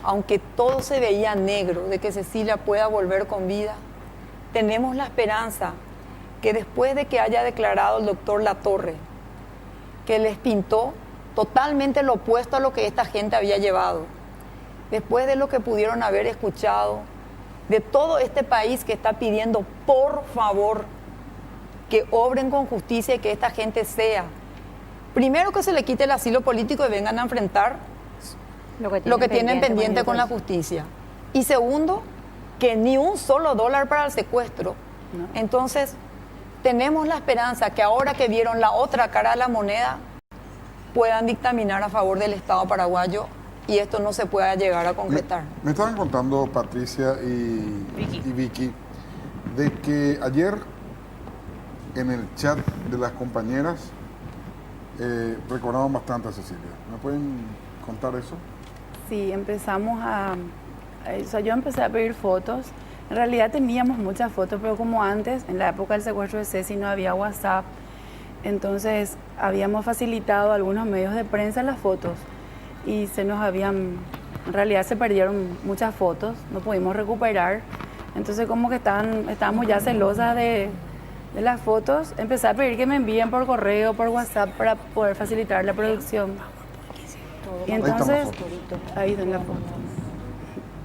aunque todo se veía negro, de que Cecilia pueda volver con vida, tenemos la esperanza que después de que haya declarado el doctor Latorre, que les pintó totalmente lo opuesto a lo que esta gente había llevado, después de lo que pudieron haber escuchado, de todo este país que está pidiendo, por favor, que obren con justicia y que esta gente sea, primero que se le quite el asilo político y vengan a enfrentar lo que tienen pendiente con la justicia. Y segundo, que ni un solo dólar para el secuestro. No. Entonces, tenemos la esperanza que ahora que vieron la otra cara de la moneda, puedan dictaminar a favor del Estado paraguayo y esto no se pueda llegar a concretar. Me estaban contando Patricia y Vicky de que ayer en el chat de las compañeras recordaban bastante a Cecilia. ¿Me pueden contar eso? Sí, empezamos yo empecé a pedir fotos. En realidad teníamos muchas fotos, pero como antes, en la época del secuestro de Ceci, no había WhatsApp. Entonces habíamos facilitado a algunos medios de prensa las fotos y en realidad se perdieron muchas fotos, no pudimos recuperar. Entonces como que estábamos ya celosas de las fotos. Empecé a pedir que me envíen por correo, por WhatsApp, para poder facilitar la producción. Y entonces, ahí están las fotos.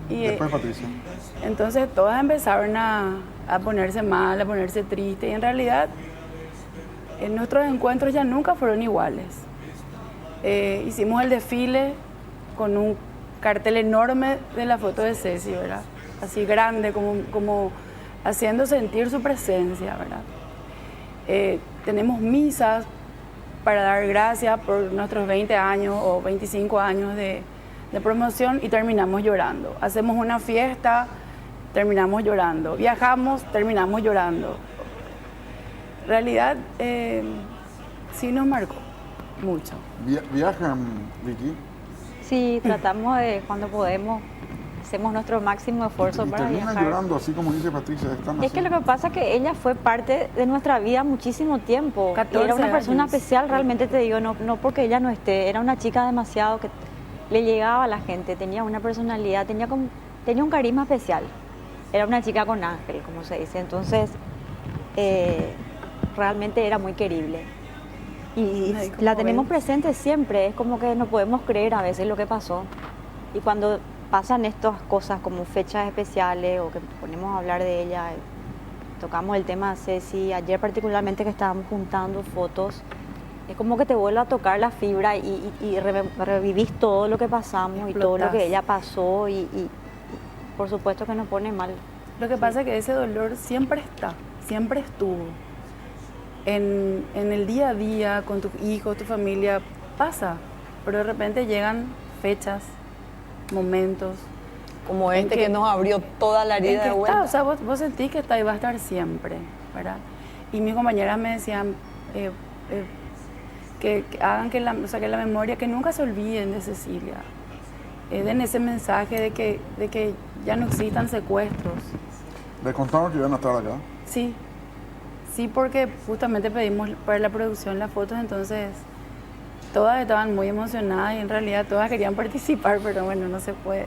Y después, Patricia. Entonces todas empezaron a ponerse mal, a ponerse tristes. Y en realidad, nuestros encuentros ya nunca fueron iguales. Hicimos el desfile con un cartel enorme de la foto de Ceci, ¿verdad? Así grande, como haciendo sentir su presencia, ¿verdad? Tenemos misas para dar gracias por nuestros 20 años o 25 años de promoción y terminamos llorando. Hacemos una fiesta, terminamos llorando. Viajamos, terminamos llorando. En realidad, sí nos marcó mucho. ¿Viajan, Vicky? Sí, tratamos de, cuando podemos, hacemos nuestro máximo esfuerzo para viajar. Terminan llorando, así como dice Patricia. Es que lo que pasa es que ella fue parte de nuestra vida muchísimo tiempo. Era una persona especial, realmente te digo, no porque ella no esté. Era una chica demasiado que le llegaba a la gente, tenía una personalidad, tenía un carisma especial. Era una chica con ángel, como se dice. Entonces, realmente era muy querible. Y la tenemos presente siempre. Es como que no podemos creer a veces lo que pasó. Y cuando pasan estas cosas como fechas especiales o que ponemos a hablar de ella, tocamos el tema de Ceci, ayer particularmente que estábamos juntando fotos, es como que te vuelve a tocar la fibra y revivís todo lo que pasamos y todo lo que ella pasó y por supuesto que nos pone mal. Lo que pasa es que ese dolor siempre está, siempre estuvo. En el día a día, con tus hijos, tu familia, pasa, pero de repente llegan fechas, momentos. Como este que nos abrió toda la herida de vuelta. O sea, vos sentís que está y va a estar siempre, ¿verdad? Y mis compañeras me decían que hagan que la memoria, que nunca se olviden de Cecilia. Den ese mensaje de que ya no existan secuestros. ¿Les contaron que iban a estar acá? Sí, porque justamente pedimos para la producción las fotos, entonces Todas estaban muy emocionadas y en realidad todas querían participar, pero bueno, no se puede.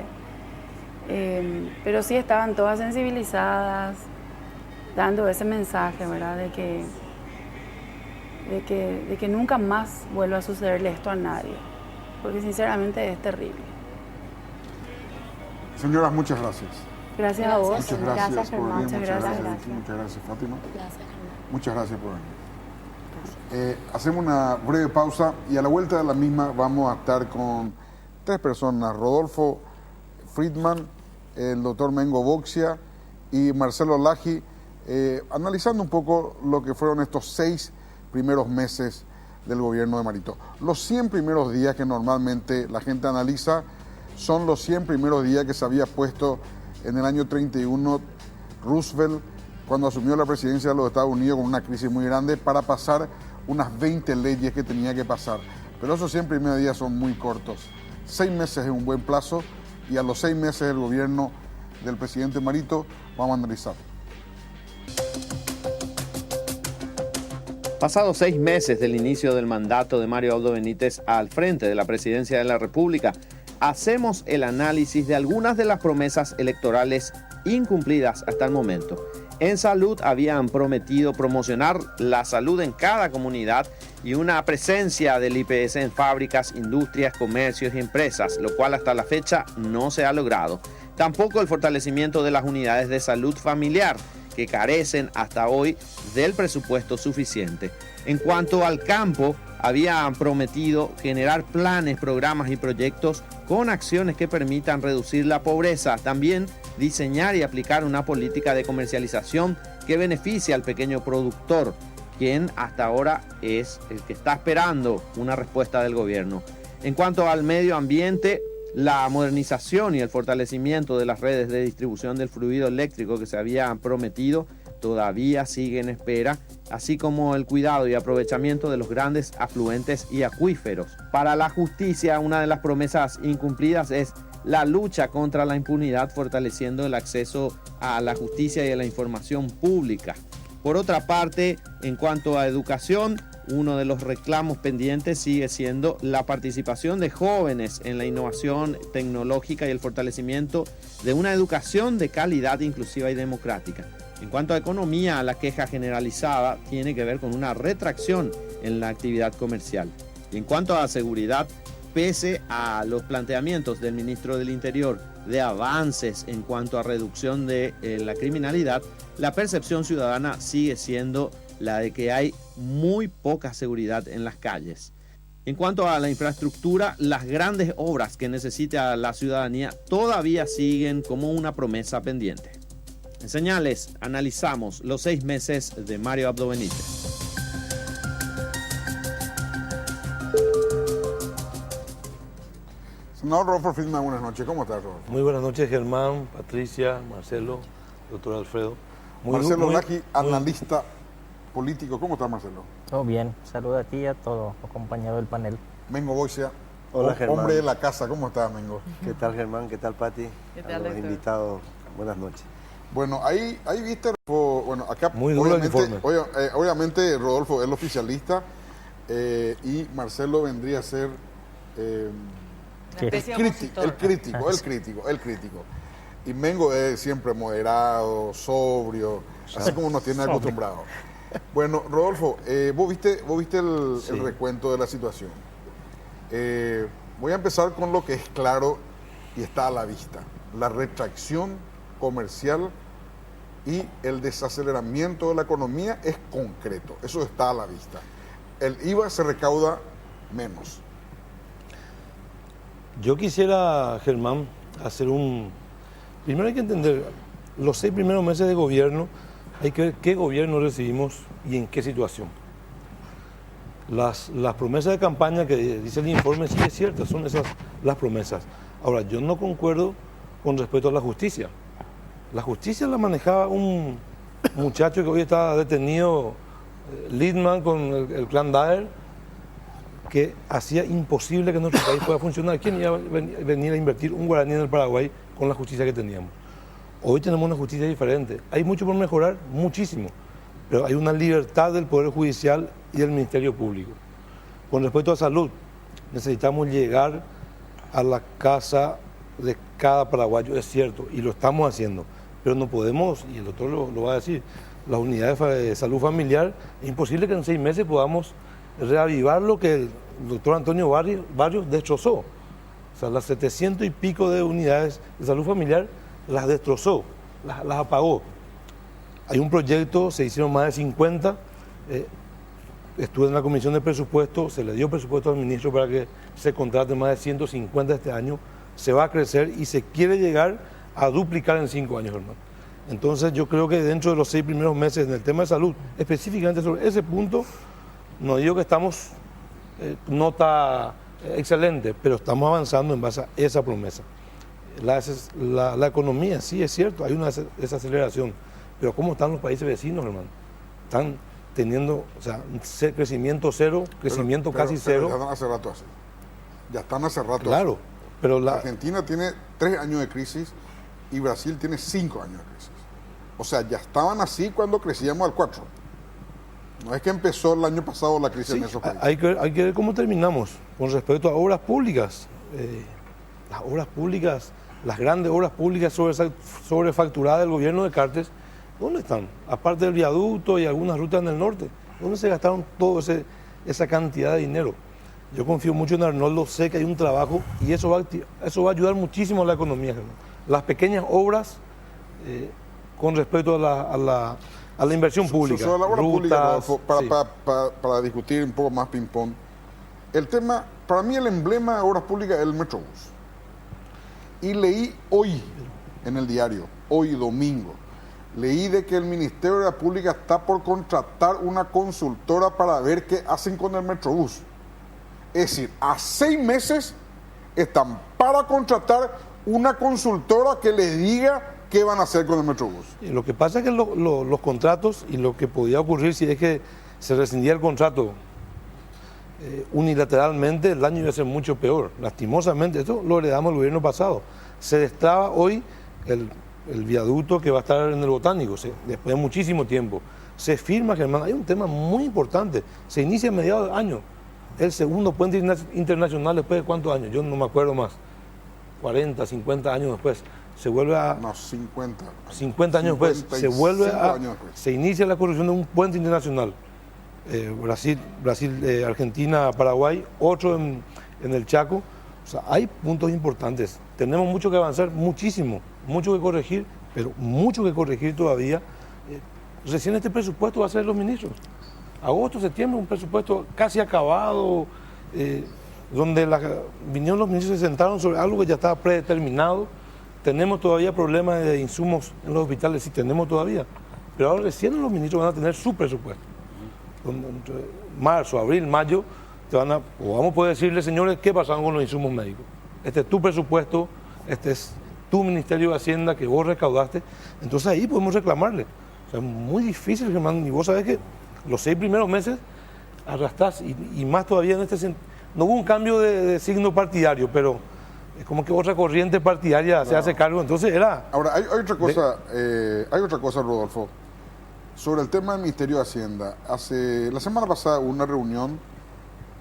Pero sí estaban todas sensibilizadas, dando ese mensaje, ¿verdad? De que nunca más vuelva a sucederle esto a nadie, porque sinceramente es terrible. Señoras, muchas gracias. Gracias a vos. Muchas gracias por venir. Muchas gracias. Muchas gracias, Fátima. Gracias, Germán. Muchas gracias por venir. Hacemos una breve pausa y a la vuelta de la misma vamos a estar con 3 personas: Rodolfo Friedman, el doctor Mengo Boxia y Marcelo Laghi, analizando un poco lo que fueron estos 6 primeros meses del gobierno de Marito. Los 100 primeros días que normalmente la gente analiza son los 100 primeros días que se había puesto en el año 31 Roosevelt cuando asumió la presidencia de los Estados Unidos con una crisis muy grande para pasar unas 20 leyes que tenía que pasar. Pero esos 100 primeros días son muy cortos. 6 meses es un buen plazo y a los 6 meses del gobierno del presidente Marito vamos a analizar. Pasados 6 meses del inicio del mandato de Mario Abdo Benítez al frente de la presidencia de la República, hacemos el análisis de algunas de las promesas electorales incumplidas hasta el momento. En salud habían prometido promocionar la salud en cada comunidad y una presencia del IPS en fábricas, industrias, comercios y empresas, lo cual hasta la fecha no se ha logrado. Tampoco el fortalecimiento de las unidades de salud familiar, que carecen hasta hoy del presupuesto suficiente. En cuanto al campo, habían prometido generar planes, programas y proyectos con acciones que permitan reducir la pobreza. También diseñar y aplicar una política de comercialización que beneficie al pequeño productor, quien hasta ahora es el que está esperando una respuesta del gobierno. En cuanto al medio ambiente, la modernización y el fortalecimiento de las redes de distribución del fluido eléctrico que se habían prometido todavía sigue en espera, así como el cuidado y aprovechamiento de los grandes afluentes y acuíferos. Para la justicia, una de las promesas incumplidas es la lucha contra la impunidad, fortaleciendo el acceso a la justicia y a la información pública. Por otra parte, en cuanto a educación, uno de los reclamos pendientes sigue siendo la participación de jóvenes en la innovación tecnológica y el fortalecimiento de una educación de calidad inclusiva y democrática. En cuanto a economía, la queja generalizada tiene que ver con una retracción en la actividad comercial. Y en cuanto a seguridad, pese a los planteamientos del ministro del Interior de avances en cuanto a reducción de la criminalidad, la percepción ciudadana sigue siendo la de que hay muy poca seguridad en las calles. En cuanto a la infraestructura, las grandes obras que necesita la ciudadanía todavía siguen como una promesa pendiente. En Señales analizamos los 6 meses de Mario Abdo Benítez. Senador Rodolfo Friedman, buenas noches. ¿Cómo estás, Rodolfo? Muy buenas noches, Germán, Patricia, Marcelo, doctor Alfredo. Marcelo Laghi, analista político. ¿Cómo estás, Marcelo? Todo bien. Saludos a ti y a todos los compañeros del panel. Mengo Boxia, hola, Germán. Hombre de la casa. ¿Cómo estás, Mengo? ¿Qué tal, Germán? ¿Qué tal, Pati? ¿Qué tal, a los invitados, buenas noches. Bueno, ahí viste, bueno, acá muy duro el informe. Obviamente Rodolfo es el oficialista y Marcelo vendría a ser el crítico. Y Mengo es siempre moderado, sobrio, así como nos tiene acostumbrados. Bueno, Rodolfo, vos viste el recuento de la situación. Voy a empezar con lo que es claro y está a la vista. La retracción comercial y el desaceleramiento de la economía es concreto. Eso está a la vista. El IVA se recauda menos. Yo quisiera, Germán, hacer Primero hay que entender, los 6 primeros meses de gobierno, hay que ver qué gobierno recibimos y en qué situación. Las promesas de campaña que dice el informe sí es cierta, son esas las promesas. Ahora, yo no concuerdo con respecto a la justicia. La justicia la manejaba un muchacho que hoy está detenido, Littman, con el clan Daesh, que hacía imposible que nuestro país pueda funcionar. ¿Quién iba a venir a invertir un guaraní en el Paraguay con la justicia que teníamos? Hoy tenemos una justicia diferente. Hay mucho por mejorar, muchísimo, pero hay una libertad del Poder Judicial y del Ministerio Público. Con respecto a salud, necesitamos llegar a la casa de cada paraguayo, es cierto, y lo estamos haciendo, pero no podemos, y el doctor lo va a decir, las unidades de salud familiar, es imposible que en 6 meses podamos reavivar lo que el doctor Antonio Barrios destrozó. O sea, las 700 y pico de unidades de salud familiar las destrozó, las apagó. Hay un proyecto, se hicieron más de 50, estuve en la comisión de presupuesto, se le dio presupuesto al ministro para que se contraten más de 150 este año, se va a crecer y se quiere llegar a duplicar en 5 años, hermano. Entonces yo creo que dentro de los 6 primeros meses en el tema de salud, específicamente sobre ese punto, no digo que estamos nota excelente, pero estamos avanzando en base a esa promesa. La economía, sí es cierto, hay una desaceleración, pero ¿cómo están los países vecinos, hermano? Están teniendo, o sea, crecimiento cero, crecimiento casi cero. Ya están hace rato así. Ya están hace rato claro, así. Pero Argentina tiene 3 años de crisis y Brasil tiene 5 años de crisis. O sea, ya estaban así cuando crecíamos al 4. No es que empezó el año pasado la crisis en esos países. Hay que ver cómo terminamos con respecto a obras públicas. Las obras públicas, las grandes obras públicas sobrefacturadas del gobierno de Cartes, ¿dónde están? Aparte del viaducto y algunas rutas en el norte, ¿dónde se gastaron toda esa cantidad de dinero? Yo confío mucho en Arnoldo, sé que hay un trabajo y eso va a ayudar muchísimo a la economía, hermano. Las pequeñas obras con respecto a la inversión pública. Sobre la obra rutas, pública, para discutir un poco más ping-pong, el tema, para mí el emblema de obras públicas es el Metrobús. Y leí hoy en el diario, hoy domingo, leí de que el Ministerio de la Pública está por contratar una consultora para ver qué hacen con el Metrobús. Es decir, a 6 meses están para contratar una consultora que les diga qué van a hacer con el Metrobús. Y lo que pasa es que los contratos y lo que podía ocurrir si es que se rescindía el contrato unilateralmente, el daño iba a ser mucho peor. Lastimosamente, esto lo heredamos el gobierno pasado. Se destraba hoy el viaducto que va a estar en el Botánico, después de muchísimo tiempo. Se firma, Germán, hay un tema muy importante, se inicia a mediados de año, el segundo puente internacional después de ¿cuántos años? Yo no me acuerdo más, 40, 50 años después, se vuelve a... No, 50. 50 años después, se vuelve a... Se inicia la construcción de un puente internacional, Brasil, Argentina, Paraguay, otro en el Chaco. O sea, hay puntos importantes, tenemos mucho que avanzar, muchísimo, mucho que corregir, pero mucho que corregir todavía. Recién este presupuesto va a ser los ministros. Agosto, septiembre, un presupuesto casi acabado, donde vinieron los ministros y se sentaron sobre algo que ya estaba predeterminado. Tenemos todavía problemas de insumos en los hospitales, sí tenemos todavía, pero ahora recién los ministros van a tener su presupuesto. Entre marzo, abril, mayo, vamos a poder decirle, señores, ¿qué pasaron con los insumos médicos? Este es tu presupuesto, este es tu Ministerio de Hacienda que vos recaudaste, entonces ahí podemos reclamarle. O sea, es muy difícil, Germán, y vos sabés que los 6 primeros meses arrastrás, y más todavía en este sentido. No hubo un cambio de signo partidario, pero es como que otra corriente partidaria se hace cargo, entonces era... Ahora, hay otra cosa, Rodolfo, sobre el tema del Ministerio de Hacienda. La semana pasada hubo una reunión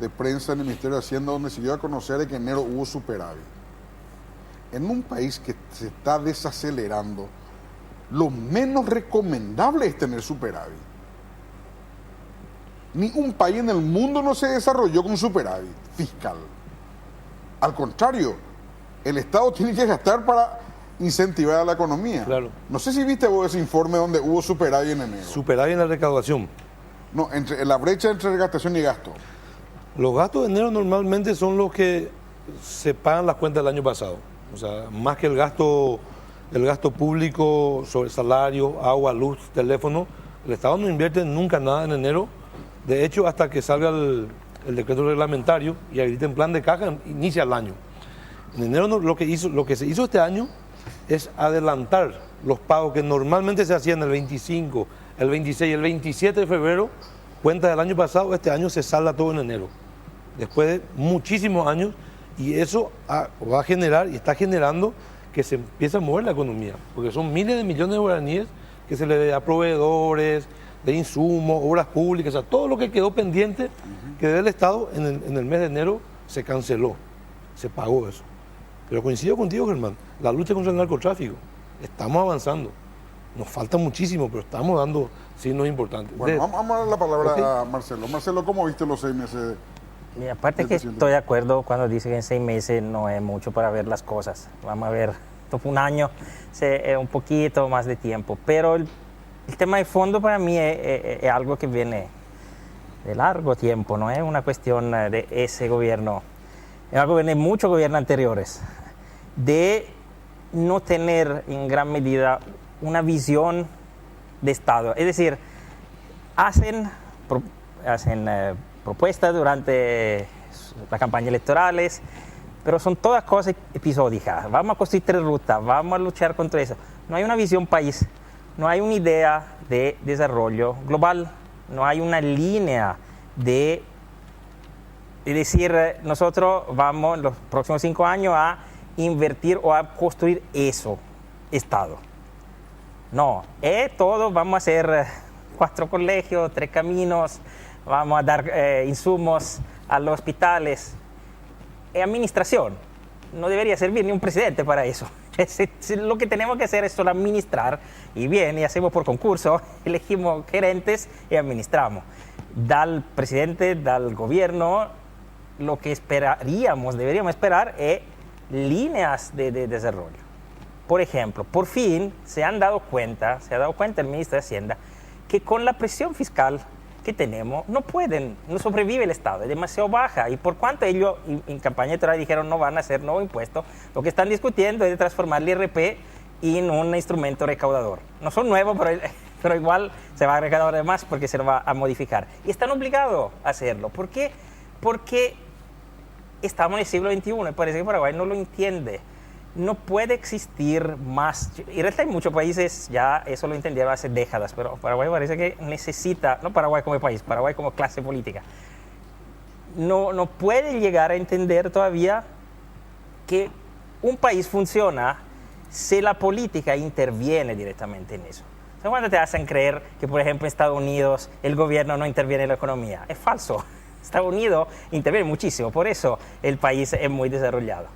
de prensa en el Ministerio de Hacienda donde se dio a conocer que en enero hubo superávit. En un país que se está desacelerando, lo menos recomendable es tener superávit. Ni un país en el mundo no se desarrolló con superávit fiscal. Al contrario, el Estado tiene que gastar para incentivar a la economía. Claro. No sé si viste vos ese informe donde hubo superávit en enero. Superávit en la recaudación. No, en la brecha entre recaudación y gasto. Los gastos de enero normalmente son los que se pagan las cuentas del año pasado. O sea, más que el gasto público sobre salario, agua, luz, teléfono, el Estado no invierte nunca nada en enero. De hecho, hasta que salga el decreto reglamentario y habilite en plan de caja, inicia el año. En enero lo que se hizo este año es adelantar los pagos que normalmente se hacían el 25, el 26, el 27 de febrero, cuentas del año pasado, este año se salda todo en enero. Después de muchísimos años, y eso va a generar y está generando que se empiece a mover la economía, porque son miles de millones de guaraníes que se le debe a proveedores, de insumos, obras públicas, o sea, todo lo que quedó pendiente que debe el Estado en el mes de enero se canceló, se pagó eso. Pero coincido contigo, Germán, la lucha contra el narcotráfico, estamos avanzando. Nos falta muchísimo, pero estamos dando signos importantes. Bueno, vamos a dar la palabra a Marcelo. Marcelo, ¿cómo viste los 6 meses? Y aparte que estoy de acuerdo cuando dice que en 6 meses no es mucho para ver las cosas. Vamos a ver, esto fue un año, un poquito más de tiempo. Pero el tema de fondo para mí es algo que viene de largo tiempo, no es una cuestión de ese gobierno. Es algo que viene de muchos gobiernos anteriores, de no tener en gran medida una visión de Estado. Es decir, hacen propuestas durante las campañas electorales, pero son todas cosas episódicas. Vamos a construir 3 rutas, vamos a luchar contra eso. No hay una visión país, no hay una idea de desarrollo global, no hay una línea de decir, nosotros vamos en los próximos 5 años a invertir o a construir eso, Estado. No, todo vamos a hacer 4 colegios, 3 caminos, vamos a dar insumos a los hospitales. Es administración. No debería servir ni un presidente para eso. Lo que tenemos que hacer es solo administrar, y bien, y hacemos por concurso, elegimos gerentes y administramos. Da al presidente, da al gobierno, lo que deberíamos esperar es líneas de desarrollo. Por ejemplo, por fin se ha dado cuenta el ministro de Hacienda que con la presión fiscal que tenemos no sobrevive el Estado, es demasiado baja. Y por cuanto ellos en campaña electoral dijeron no van a hacer nuevo impuesto, lo que están discutiendo es de transformar el IRP en un instrumento recaudador. No son nuevos, pero igual se va a recaudar de más porque se lo va a modificar. Y están obligados a hacerlo. ¿Por qué? Porque estamos en el siglo XXI y parece que Paraguay no lo entiende. No puede existir más. Y hay muchos países, ya eso lo entendieron hace décadas, pero Paraguay parece que necesita, no Paraguay como país, Paraguay como clase política, no puede llegar a entender todavía que un país funciona si la política interviene directamente en eso. O sea, cuando te hacen creer que, por ejemplo, en Estados Unidos el gobierno no interviene en la economía, es falso. Estados Unidos interviene muchísimo, por eso el país es muy desarrollado.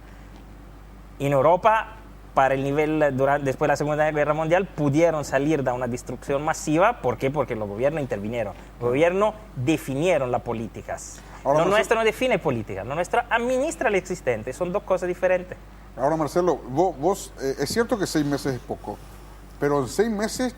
En Europa, para el nivel después de la Segunda Guerra Mundial, pudieron salir de una destrucción masiva. ¿Por qué? Porque los gobiernos intervinieron. Los gobiernos definieron las políticas. Lo nuestro no define política, lo nuestro administra lo existente. Son 2 cosas diferentes. Ahora, Marcelo, vos es cierto que 6 meses es poco, pero en 6 meses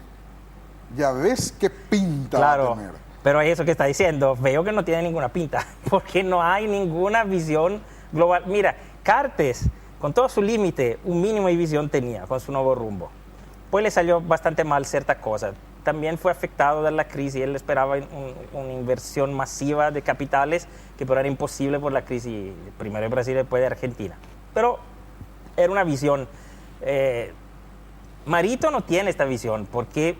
ya ves qué pinta va a tener. Pero es eso que está diciendo. Veo que no tiene ninguna pinta, porque no hay ninguna visión global. Mira, Cartes, con todo su límite, un mínimo de visión tenía con su nuevo rumbo. Pues le salió bastante mal cierta cosa. También fue afectado de la crisis. Él esperaba una inversión masiva de capitales que pero era imposible por la crisis, primero de Brasil y después de Argentina. Pero era una visión. Marito no tiene esta visión porque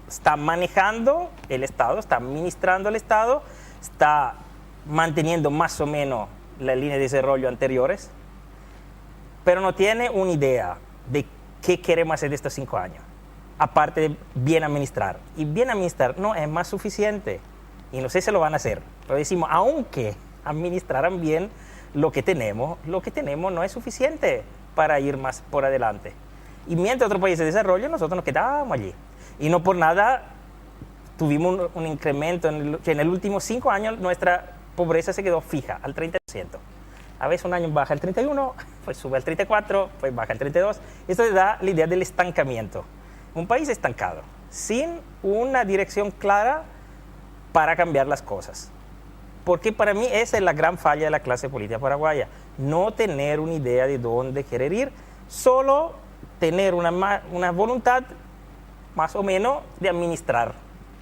está manejando el Estado, está administrando el Estado, está manteniendo más o menos las líneas de desarrollo anteriores, pero no tiene una idea de qué queremos hacer de estos 5 años, aparte de bien administrar. Y bien administrar no es más suficiente, y no sé si lo van a hacer, pero decimos, aunque administraran bien lo que tenemos no es suficiente para ir más por adelante. Y mientras otros países de desarrollo, nosotros nos quedamos allí. Y no por nada tuvimos un incremento, en el último 5 años nuestra pobreza se quedó fija al 30%. A veces un año baja al 31%, pues sube al 34%, pues baja al 32%. Esto le da la idea del estancamiento. Un país estancado, sin una dirección clara para cambiar las cosas. Porque para mí esa es la gran falla de la clase política paraguaya. No tener una idea de dónde querer ir, solo tener una voluntad más o menos de administrar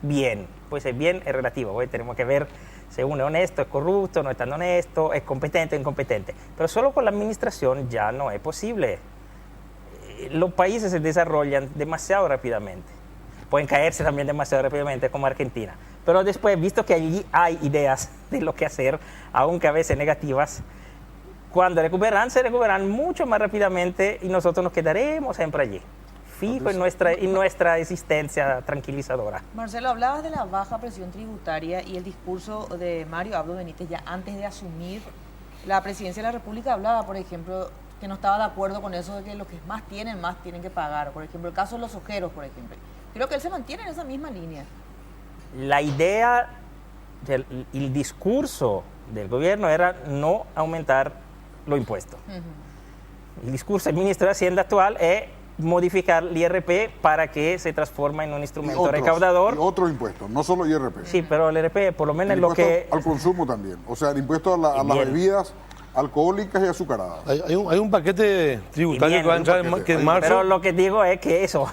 bien. Pues el bien es relativo, hoy tenemos que ver si uno es honesto, es corrupto, no es tan honesto, es competente o incompetente. Pero solo con la administración ya no es posible. Los países se desarrollan demasiado rápidamente. Pueden caerse también demasiado rápidamente, como Argentina. Pero después, visto que allí hay ideas de lo que hacer, aunque a veces negativas, cuando se recuperan mucho más rápidamente y nosotros nos quedaremos siempre allí, fijo en nuestra existencia tranquilizadora. Marcelo, hablabas de la baja presión tributaria y el discurso de Mario Abdo Benítez ya antes de asumir La Presidencia de la República hablaba, por ejemplo, que no estaba de acuerdo con eso de que los que más tienen que pagar. Por ejemplo, el caso de los ojeros, por ejemplo. Creo que él se mantiene en esa misma línea. La idea, el discurso del gobierno era no aumentar los impuestos. El discurso del ministro de Hacienda actual es modificar el IRP para que se transforme en un instrumento recaudador. Y otros impuestos, no solo IRP. Sí, pero el IRP por lo menos es lo que... al consumo también, o sea, el impuesto a las bebidas alcohólicas y azucaradas. Hay un paquete tributario que va a entrar en marzo. Pero lo que digo es que eso,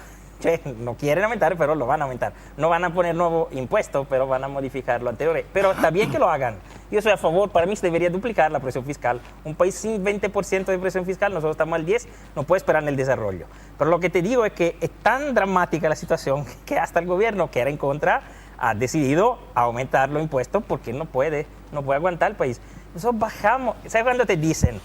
no quieren aumentar, pero lo van a aumentar. No van a poner nuevo impuesto, pero van a modificar lo anterior. Pero está bien que lo hagan. Yo soy a favor, para mí se debería duplicar la presión fiscal. Un país sin 20% de presión fiscal, nosotros estamos al 10%, no puede esperar en el desarrollo. Pero lo que te digo es que es tan dramática la situación que hasta el gobierno, que era en contra, ha decidido aumentar los impuestos porque no puede aguantar el país. Nosotros bajamos, ¿sabes cuando te dicen?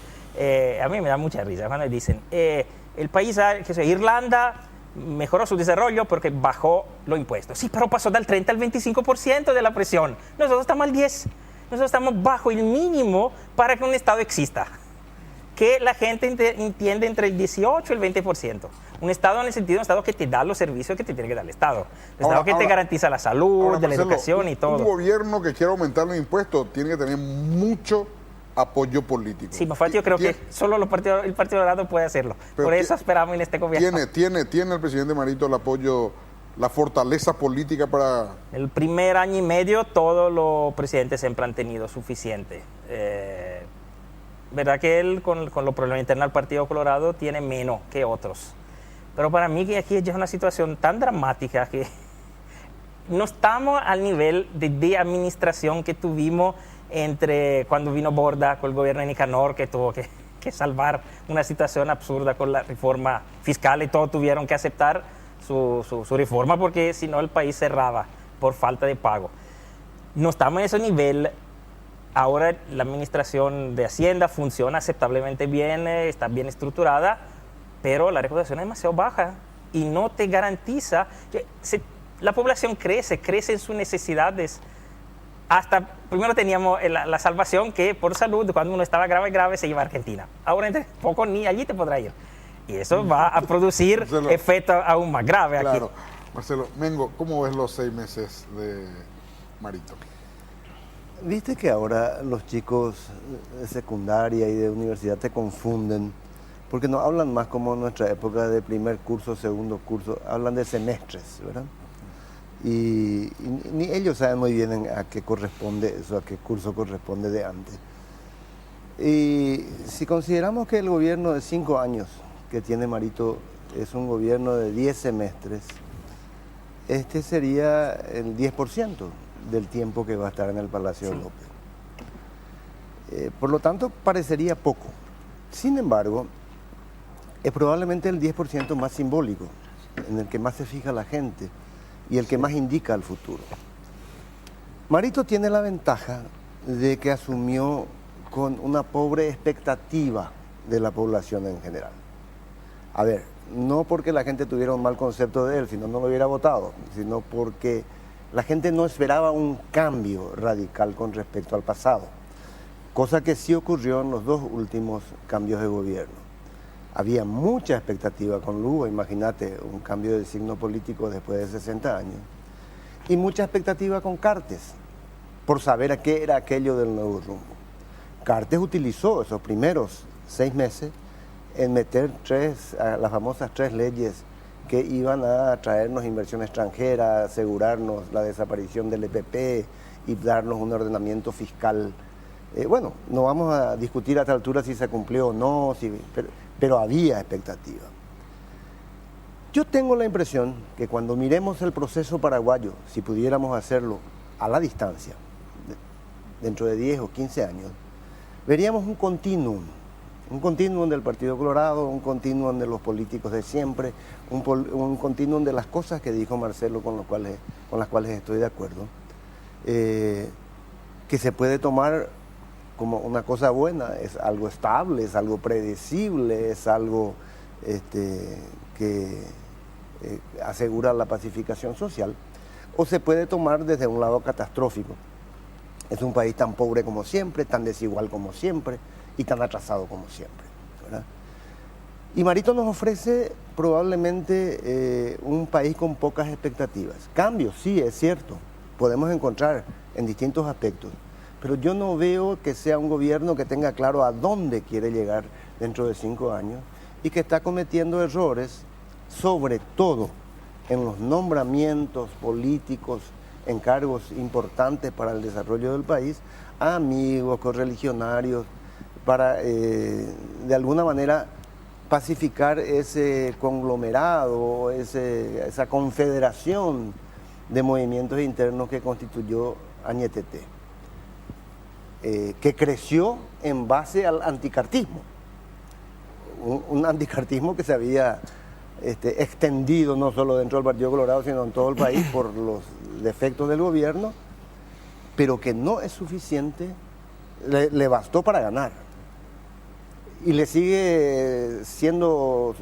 A mí me da mucha risa cuando dicen, el país, Irlanda mejoró su desarrollo porque bajó los impuestos. Sí, pero pasó del 30 al 25% de la presión. Nosotros estamos al 10%. Nosotros estamos bajo el mínimo para que un Estado exista. Que la gente entiende entre el 18 y el 20%. Un Estado en el sentido de un Estado que te da los servicios que te tiene que dar el Estado. Un Estado que te garantiza la salud, de la educación y todo. Un gobierno que quiera aumentar los impuestos tiene que tener mucho apoyo político. Sí, yo creo que solo el Partido Dorado puede hacerlo. Por eso esperamos en este gobierno. ¿Tiene el presidente Marito el apoyo, la fortaleza política para...? El primer año y medio todos los presidentes siempre han tenido suficiente. Verdad que él con los problemas internos del Partido Colorado tiene menos que otros. Pero para mí que aquí es una situación tan dramática que no estamos al nivel de administración que tuvimos entre cuando vino Borda con el gobierno de Nicanor, que tuvo que salvar una situación absurda con la reforma fiscal y todos tuvieron que aceptar su reforma porque si no el país cerraba por falta de pago. No estamos en ese nivel. Ahora la administración de Hacienda funciona aceptablemente bien, está bien estructurada, pero la recaudación es demasiado baja y no te garantiza que la población crece en sus necesidades. Hasta primero teníamos la salvación que por salud, cuando uno estaba grave, se iba a Argentina. Ahora entre poco ni allí te podrá ir. Y eso va a producir efectos aún más graves aquí. Claro. Marcelo, Mengo, ¿cómo ves los 6 meses de Marito? Viste que ahora los chicos de secundaria y de universidad te confunden, porque no hablan más como en nuestra época de primer curso, segundo curso, hablan de semestres, ¿verdad? Y ni ellos saben muy bien a qué corresponde eso, a qué curso corresponde de antes. Y si consideramos que el gobierno de 5 años que tiene Marito es un gobierno de 10 semestres, este sería el 10% del tiempo que va a estar en el Palacio de López. Por lo tanto, parecería poco. Sin embargo, es probablemente el 10% más simbólico, en el que más se fija la gente y el que más indica el futuro. Marito tiene la ventaja de que asumió con una pobre expectativa de la población en general. A ver, no porque la gente tuviera un mal concepto de él, sino no lo hubiera votado, sino porque la gente no esperaba un cambio radical con respecto al pasado, cosa que sí ocurrió en los 2 últimos cambios de gobierno. Había mucha expectativa con Lugo, imagínate, un cambio de signo político después de 60 años, y mucha expectativa con Cartes, por saber a qué era aquello del nuevo rumbo. Cartes utilizó esos primeros 6 meses en meter las famosas 3 leyes que iban a traernos inversión extranjera, asegurarnos la desaparición del EPP y darnos un ordenamiento fiscal. Bueno, no vamos a discutir a esta altura si se cumplió o no, pero había expectativa. Yo tengo la impresión que cuando miremos el proceso paraguayo, si pudiéramos hacerlo a la distancia, dentro de 10 o 15 años, veríamos un continuum del Partido Colorado, un continuum de los políticos de siempre, un continuum de las cosas que dijo Marcelo con las cuales estoy de acuerdo, que se puede tomar como una cosa buena, es algo estable, es algo predecible, es algo que asegura la pacificación social, o se puede tomar desde un lado catastrófico, Es un país tan pobre como siempre, tan desigual como siempre y tan atrasado como siempre, ¿verdad? Y Marito nos ofrece probablemente un país con pocas expectativas. Cambios, sí, es cierto, podemos encontrar en distintos aspectos, pero yo no veo que sea un gobierno que tenga claro a dónde quiere llegar dentro de 5 años y que está cometiendo errores, sobre todo en los nombramientos políticos en cargos importantes para el desarrollo del país, a amigos, correligionarios, para de alguna manera pacificar ese conglomerado, esa confederación de movimientos internos que constituyó Añetete, que creció en base al anticartismo, un anticartismo que se había extendido no solo dentro del Partido Colorado, sino en todo el país por los defectos del gobierno, pero que no es suficiente, le bastó para ganar. Y le sigue siendo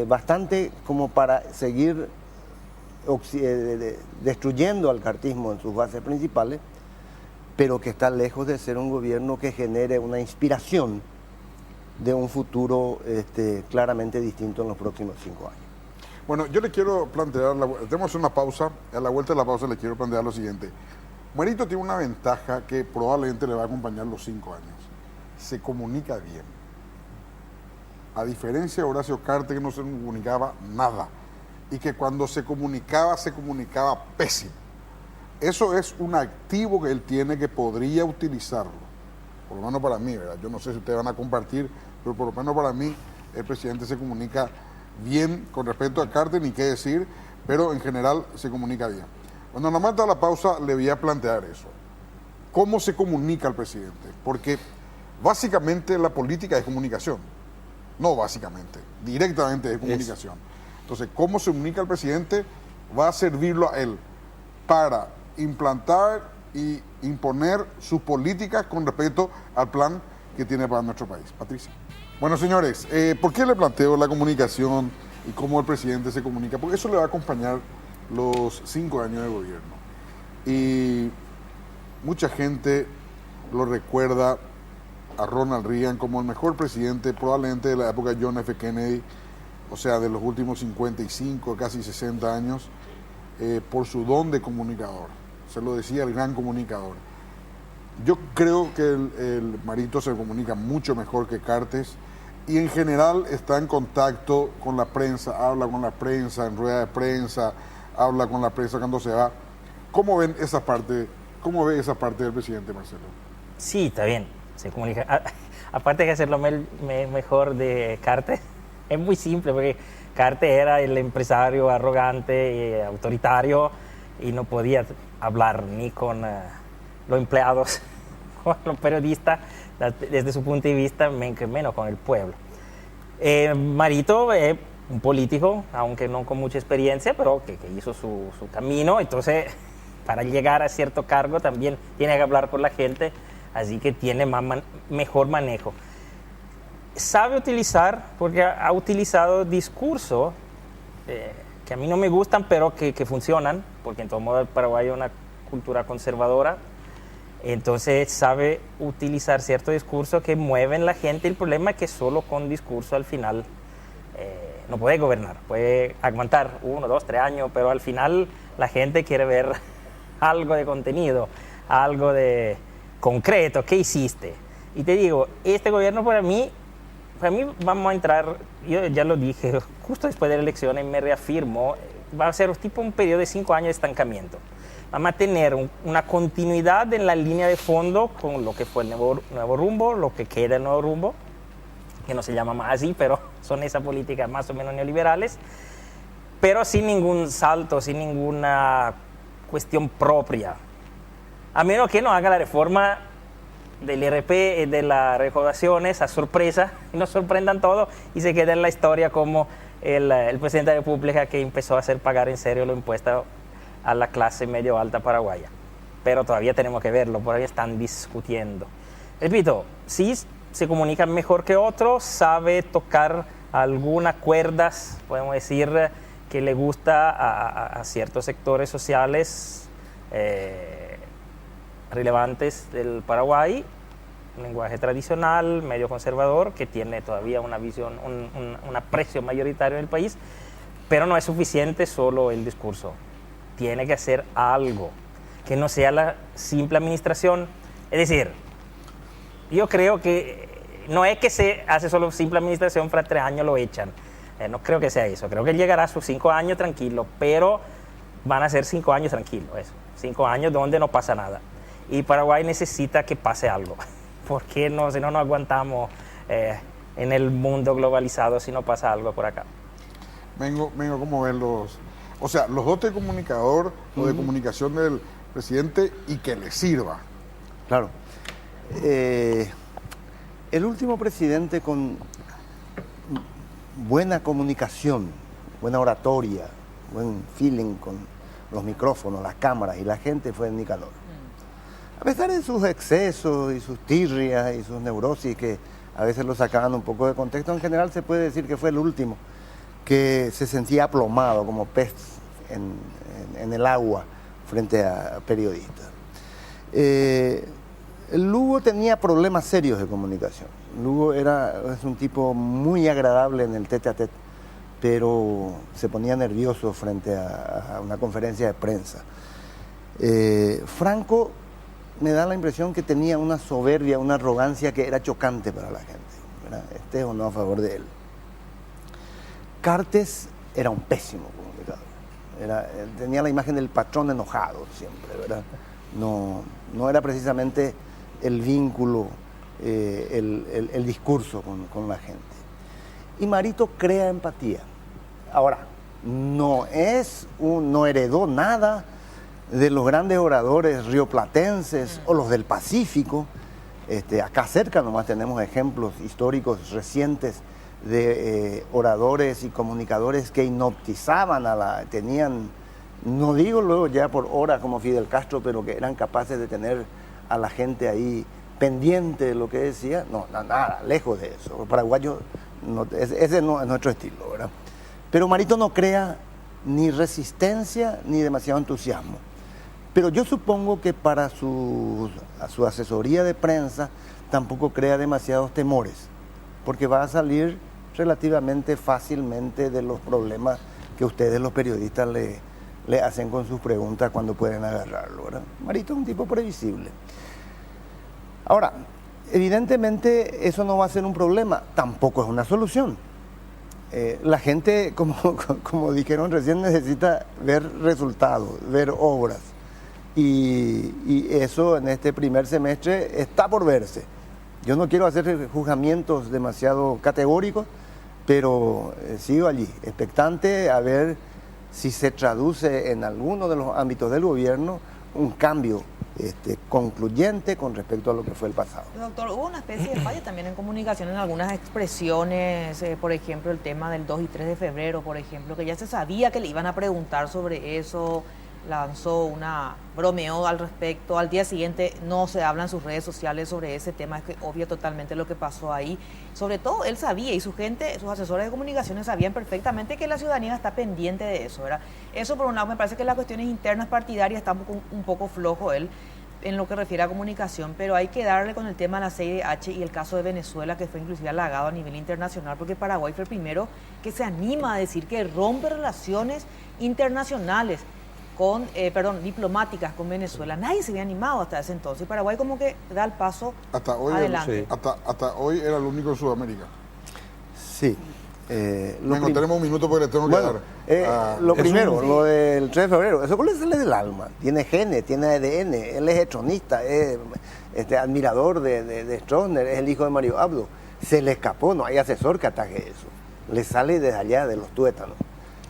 bastante como para seguir destruyendo al cartismo en sus bases principales, pero que está lejos de ser un gobierno que genere una inspiración de un futuro claramente distinto en los próximos 5 años. Bueno, yo le quiero plantear, tenemos una pausa, a la vuelta de la pausa le quiero plantear lo siguiente. Marito tiene una ventaja que probablemente le va a acompañar los 5 años. Se comunica bien. A diferencia de Horacio Cartes, que no se comunicaba nada. Y que cuando se comunicaba pésimo. Eso es un activo que él tiene que podría utilizarlo. Por lo menos para mí, ¿verdad? Yo no sé si ustedes van a compartir, pero por lo menos para mí el presidente se comunica bien con respecto a Cartes, ni qué decir, pero en general se comunica bien. Cuando nos manda la pausa le voy a plantear eso. ¿Cómo se comunica el presidente? Porque básicamente la política es comunicación. No básicamente, directamente es comunicación. Entonces, ¿cómo se comunica el presidente? Va a servirlo a él para implantar y imponer sus políticas con respecto al plan que tiene para nuestro país. Patricia. Bueno, señores, ¿por qué le planteo la comunicación y cómo el presidente se comunica? Porque eso le va a acompañar los 5 años de gobierno. Y mucha gente lo recuerda a Ronald Reagan como el mejor presidente probablemente de la época de John F. Kennedy, o sea, de los últimos 55, casi 60 años, por su don de comunicador. Se lo decía el gran comunicador. Yo creo que el Marito se comunica mucho mejor que Cartes y en general está en contacto con la prensa, habla con la prensa en rueda de prensa, habla con la prensa cuando se va. ¿Cómo ven esa parte? ¿Cómo ve esa parte del presidente, Marcelo? Sí, está bien, se comunica. Aparte de hacerlo mejor de Cartes, es muy simple porque Cartes era el empresario arrogante y autoritario y no podía hablar ni con los empleados, con los periodistas, desde su punto de vista, menos con el pueblo. Marito es un político, aunque no con mucha experiencia, pero que hizo su camino, entonces para llegar a cierto cargo también tiene que hablar con la gente, así que tiene mejor manejo. Sabe utilizar, porque ha utilizado discursos que a mí no me gustan, pero que funcionan, porque en todo modo el Paraguay es una cultura conservadora, entonces sabe utilizar ciertos discursos que mueven la gente. El problema es que solo con discurso al final no puede gobernar, puede aguantar 1, 2, 3 años, pero al final la gente quiere ver algo de contenido, algo de concreto, ¿qué hiciste? Y te digo, este gobierno para mí vamos a entrar, yo ya lo dije, justo después de la elección y me reafirmo, va a ser tipo un periodo de 5 años de estancamiento. Vamos a tener una continuidad en la línea de fondo con lo que fue el nuevo rumbo, lo que queda el nuevo rumbo, que no se llama más así, pero son esas políticas más o menos neoliberales, pero sin ningún salto, sin ninguna cuestión propia. A menos que no haga la reforma del IRP, de las recaudaciones, a sorpresa, y nos sorprendan todo y se quede en la historia como el presidente de la República que empezó a hacer pagar en serio los impuestos a la clase medio alta paraguaya. Pero todavía tenemos que verlo, todavía están discutiendo. Repito, sí se comunica mejor que otros, sabe tocar algunas cuerdas, podemos decir, que le gusta a ciertos sectores sociales, relevantes del Paraguay, un lenguaje tradicional, medio conservador, que tiene todavía una visión, un aprecio mayoritario del país, pero no es suficiente solo el discurso. Tiene que hacer algo, que no sea la simple administración. Es decir, yo creo que no es que se hace solo simple administración, para 3 años lo echan. No creo que sea eso. Creo que él llegará a sus 5 años tranquilo, pero van a ser 5 años tranquilos, eso. 5 años donde no pasa nada. Y Paraguay necesita que pase algo, porque no, si no, no aguantamos en el mundo globalizado si no pasa algo por acá. Vengo como ven los dotes de comunicador o de comunicación del presidente y que le sirva. Claro. El último presidente con buena comunicación, buena oratoria, buen feeling con los micrófonos, las cámaras y la gente fue Nicanor. A pesar de sus excesos y sus tirrias y sus neurosis que a veces lo sacaban un poco de contexto, en general se puede decir que fue el último que se sentía aplomado como pez en el agua frente a periodistas. Lugo tenía problemas serios de comunicación. Lugo es un tipo muy agradable en el tete-a-tete, pero se ponía nervioso frente a una conferencia de prensa. Franco me da la impresión que tenía una soberbia, una arrogancia que era chocante para la gente, ¿verdad? Esté o no a favor de él. Cartes era un pésimo comunicador. Tenía la imagen del patrón enojado siempre, ¿verdad? No era precisamente el vínculo, el discurso con la gente. Y Marito crea empatía. Ahora, no heredó nada de los grandes oradores rioplatenses o los del Pacífico. Acá cerca nomás tenemos ejemplos históricos recientes de oradores y comunicadores que hipnotizaban tenían, no digo luego ya por horas como Fidel Castro, pero que eran capaces de tener a la gente ahí pendiente de lo que decía. No, nada, lejos de eso. Los paraguayos, ese no es nuestro estilo, ¿verdad? Pero Marito no crea ni resistencia ni demasiado entusiasmo. Pero yo supongo que para su asesoría de prensa tampoco crea demasiados temores, porque va a salir relativamente fácilmente de los problemas que ustedes los periodistas le hacen con sus preguntas cuando pueden agarrarlo, ¿verdad? Marito es un tipo previsible. Ahora, evidentemente eso no va a ser un problema, tampoco es una solución. La gente, como dijeron recién, necesita ver resultados, ver obras. Y eso en este primer semestre está por verse. Yo no quiero hacer juzgamientos demasiado categóricos, pero sigo allí, expectante a ver si se traduce en alguno de los ámbitos del gobierno un cambio concluyente con respecto a lo que fue el pasado. Doctor, hubo una especie de falla también en comunicación en algunas expresiones, por ejemplo, el tema del 2 y 3 de febrero, por ejemplo, que ya se sabía que le iban a preguntar sobre eso, bromeó al respecto, al día siguiente no se habla en sus redes sociales sobre ese tema, es que obvia totalmente lo que pasó ahí. Sobre todo él sabía y su gente, sus asesores de comunicaciones sabían perfectamente que la ciudadanía está pendiente de eso, ¿verdad? Eso por un lado me parece que las cuestiones internas partidarias está un poco flojo él en lo que refiere a comunicación, pero hay que darle con el tema de la CIDH y el caso de Venezuela, que fue inclusive halagado a nivel internacional, porque Paraguay fue el primero que se anima a decir que rompe relaciones internacionales diplomáticas con Venezuela. Nadie se había animado hasta ese entonces. Paraguay como que da el paso adelante. Hasta hoy era el único en Sudamérica. Sí. Tenemos un minuto porque le tengo que dar. Lo primero, lo del 3 de febrero, eso le sale del alma. Tiene genes, tiene ADN, él es tronista, es admirador de Stroessner, es el hijo de Mario Abdo. Se le escapó, no hay asesor que ataque eso. Le sale desde allá, de los tuétanos.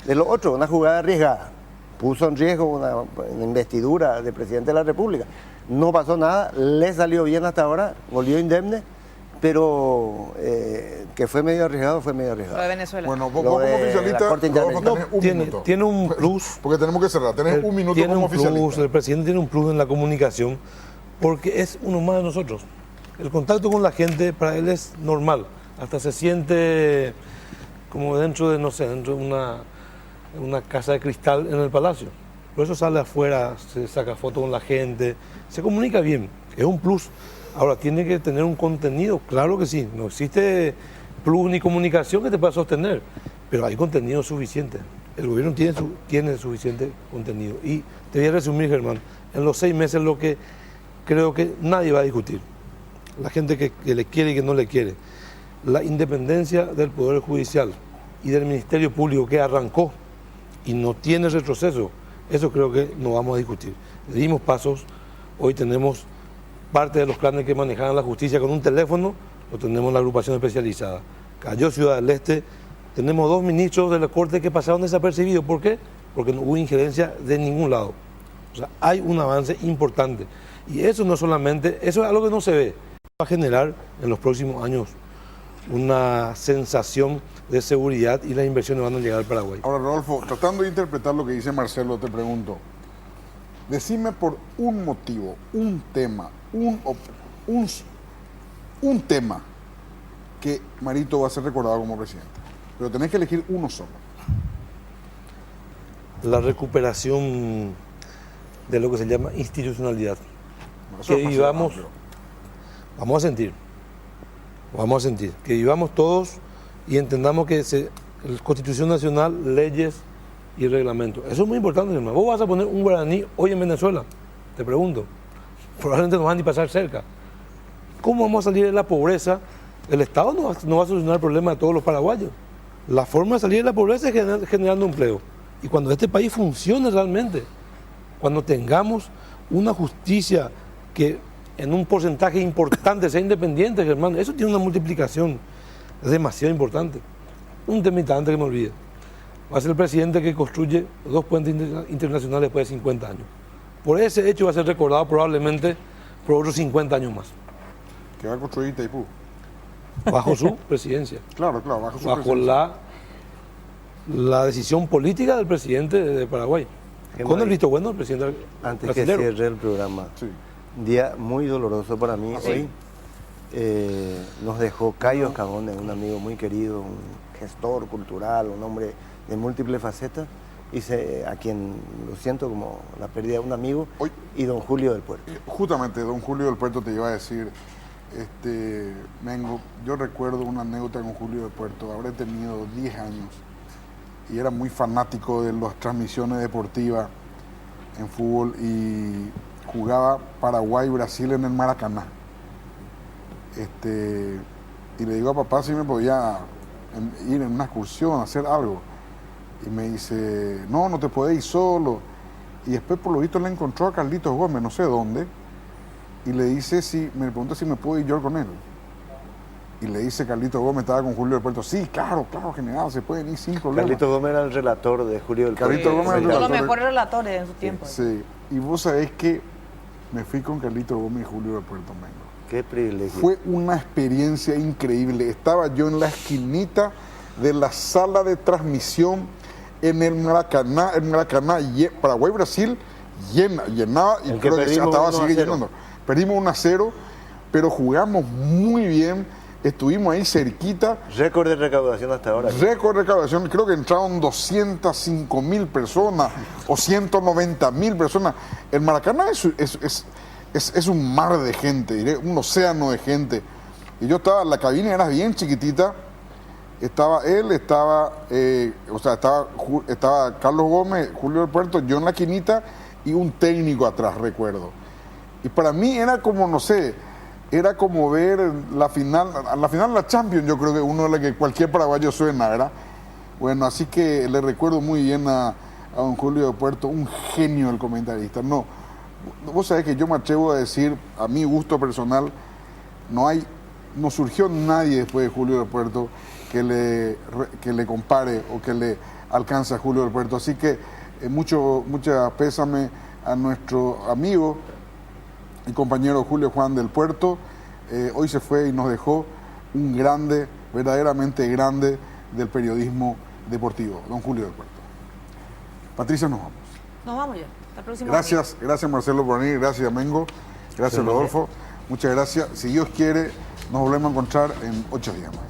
De lo otro, una jugada arriesgada. Puso en riesgo una investidura de presidente de la República. No pasó nada, le salió bien hasta ahora, volvió indemne, pero que fue medio arriesgado, fue medio arriesgado. Lo de Venezuela. Bueno, vos como oficialista tiene un plus. Porque tenemos que cerrar, tenés un minuto como oficialista. El presidente tiene un plus en la comunicación, porque es uno más de nosotros. El contacto con la gente para él es normal, hasta se siente como dentro de una casa de cristal en el palacio. Por eso sale afuera, se saca fotos con la gente, se comunica bien, es un plus. Ahora, tiene que tener un contenido, claro que sí, no existe plus ni comunicación que te pueda sostener, pero hay contenido suficiente. El gobierno tiene suficiente contenido. Y te voy a resumir, Germán, en los 6 meses lo que creo que nadie va a discutir. La gente que le quiere y que no le quiere. La independencia del Poder Judicial y del Ministerio Público que arrancó y no tiene retroceso, eso creo que no vamos a discutir. Dimos pasos, hoy tenemos parte de los planes que manejaban la justicia con un teléfono, lo tenemos en la agrupación especializada. Cayó Ciudad del Este, tenemos 2 ministros de la Corte que pasaron desapercibidos. ¿Por qué? Porque no hubo injerencia de ningún lado. O sea, hay un avance importante. Y eso no solamente, eso es algo que no se ve. Va a generar en los próximos años una sensación de seguridad y las inversiones van a llegar al Paraguay. Ahora, Rodolfo, tratando de interpretar lo que dice Marcelo, te pregunto, decime por un motivo, un tema, un tema que Marito va a ser recordado como presidente. Pero tenés que elegir uno solo. La recuperación de lo que se llama institucionalidad. Bueno, que vivamos, vamos a sentir, que vivamos todos y entendamos que la Constitución Nacional, leyes y reglamento. Eso es muy importante, hermano. Vos vas a poner un guaraní hoy en Venezuela, te pregunto. Probablemente no van ni pasar cerca. ¿Cómo vamos a salir de la pobreza? El Estado no va a solucionar el problema de todos los paraguayos. La forma de salir de la pobreza es generando empleo. Y cuando este país funcione realmente, cuando tengamos una justicia que en un porcentaje importante sea independiente, hermano, eso tiene una multiplicación demasiado importante. Un temita antes que me olvide. Va a ser el presidente que construye 2 puentes internacionales después de 50 años. Por ese hecho va a ser recordado probablemente por otros 50 años más. ¿Qué va a construir Itaipú? Bajo su presidencia. Claro, bajo su bajo presidencia. la decisión política del presidente de Paraguay. Con el visto bueno del presidente Antes brasilero. que cierre el programa, Sí. un día muy doloroso para mí ¿Ah, sí? hoy. Nos dejó Cayo Escabone, un amigo muy querido, un gestor cultural, un hombre de múltiples facetas, a quien lo siento como la pérdida de un amigo, Hoy, y don Julio del Puerto. justamente, don Julio del Puerto te iba a decir, Mengo, yo recuerdo una anécdota con Julio del Puerto, habré tenido 10 años y era muy fanático de las transmisiones deportivas en fútbol y jugaba Paraguay-Brasil en el Maracaná. Y le digo a papá si me podía ir en una excursión, hacer algo. Y me dice, no te puedes ir solo. Y después por lo visto le encontró a Carlitos Gómez, no sé dónde, y le dice me pregunta si me puedo ir yo con él. Y le dice Carlitos Gómez, estaba con Julio del Puerto, sí, claro, general, se pueden ir sin problema. Carlitos Gómez era el relator de Julio del Puerto. Carlitos Gómez era el Uno de relator. los mejores relatores en su tiempo. Sí, y vos sabés que me fui con Carlitos Gómez y Julio del Puerto, Mengo. Qué privilegio. Fue una experiencia increíble. Estaba yo en la esquinita de la sala de transmisión en el Maracaná, Paraguay-Brasil, llenaba, y El que creo que perdimos estaba 1-0. sigue llenando. Perdimos 1-0, pero jugamos muy bien, estuvimos ahí cerquita. Récord de recaudación hasta ahora. Récord de recaudación, creo que entraron 205.000 personas o 190.000 personas. El Maracaná es un mar de gente, un océano de gente. Y yo estaba, la cabina era bien chiquitita, estaba él, estaba Carlos Gómez, Julio del Puerto, yo en la quinita y un técnico atrás, recuerdo. Y para mí era como, no sé, era como ver la final de la Champions, yo creo que uno de los que cualquier paraguayo suena, ¿verdad? Bueno, así que le recuerdo muy bien a don Julio del Puerto, un genio el comentarista. No, vos sabés que yo me atrevo a decir, a mi gusto personal, no surgió nadie después de Julio del Puerto que le compare o que le alcance a Julio del Puerto. Así que mucha pésame a nuestro amigo y compañero Julio Juan del Puerto. Hoy se fue y nos dejó un grande, verdaderamente grande del periodismo deportivo, don Julio del Puerto. Patricia, nos vamos. Nos vamos ya. Hasta el próximo Gracias Marcelo por venir, gracias Mengo, gracias Rodolfo, muchas gracias. Si Dios quiere, nos volvemos a encontrar en 8 días más.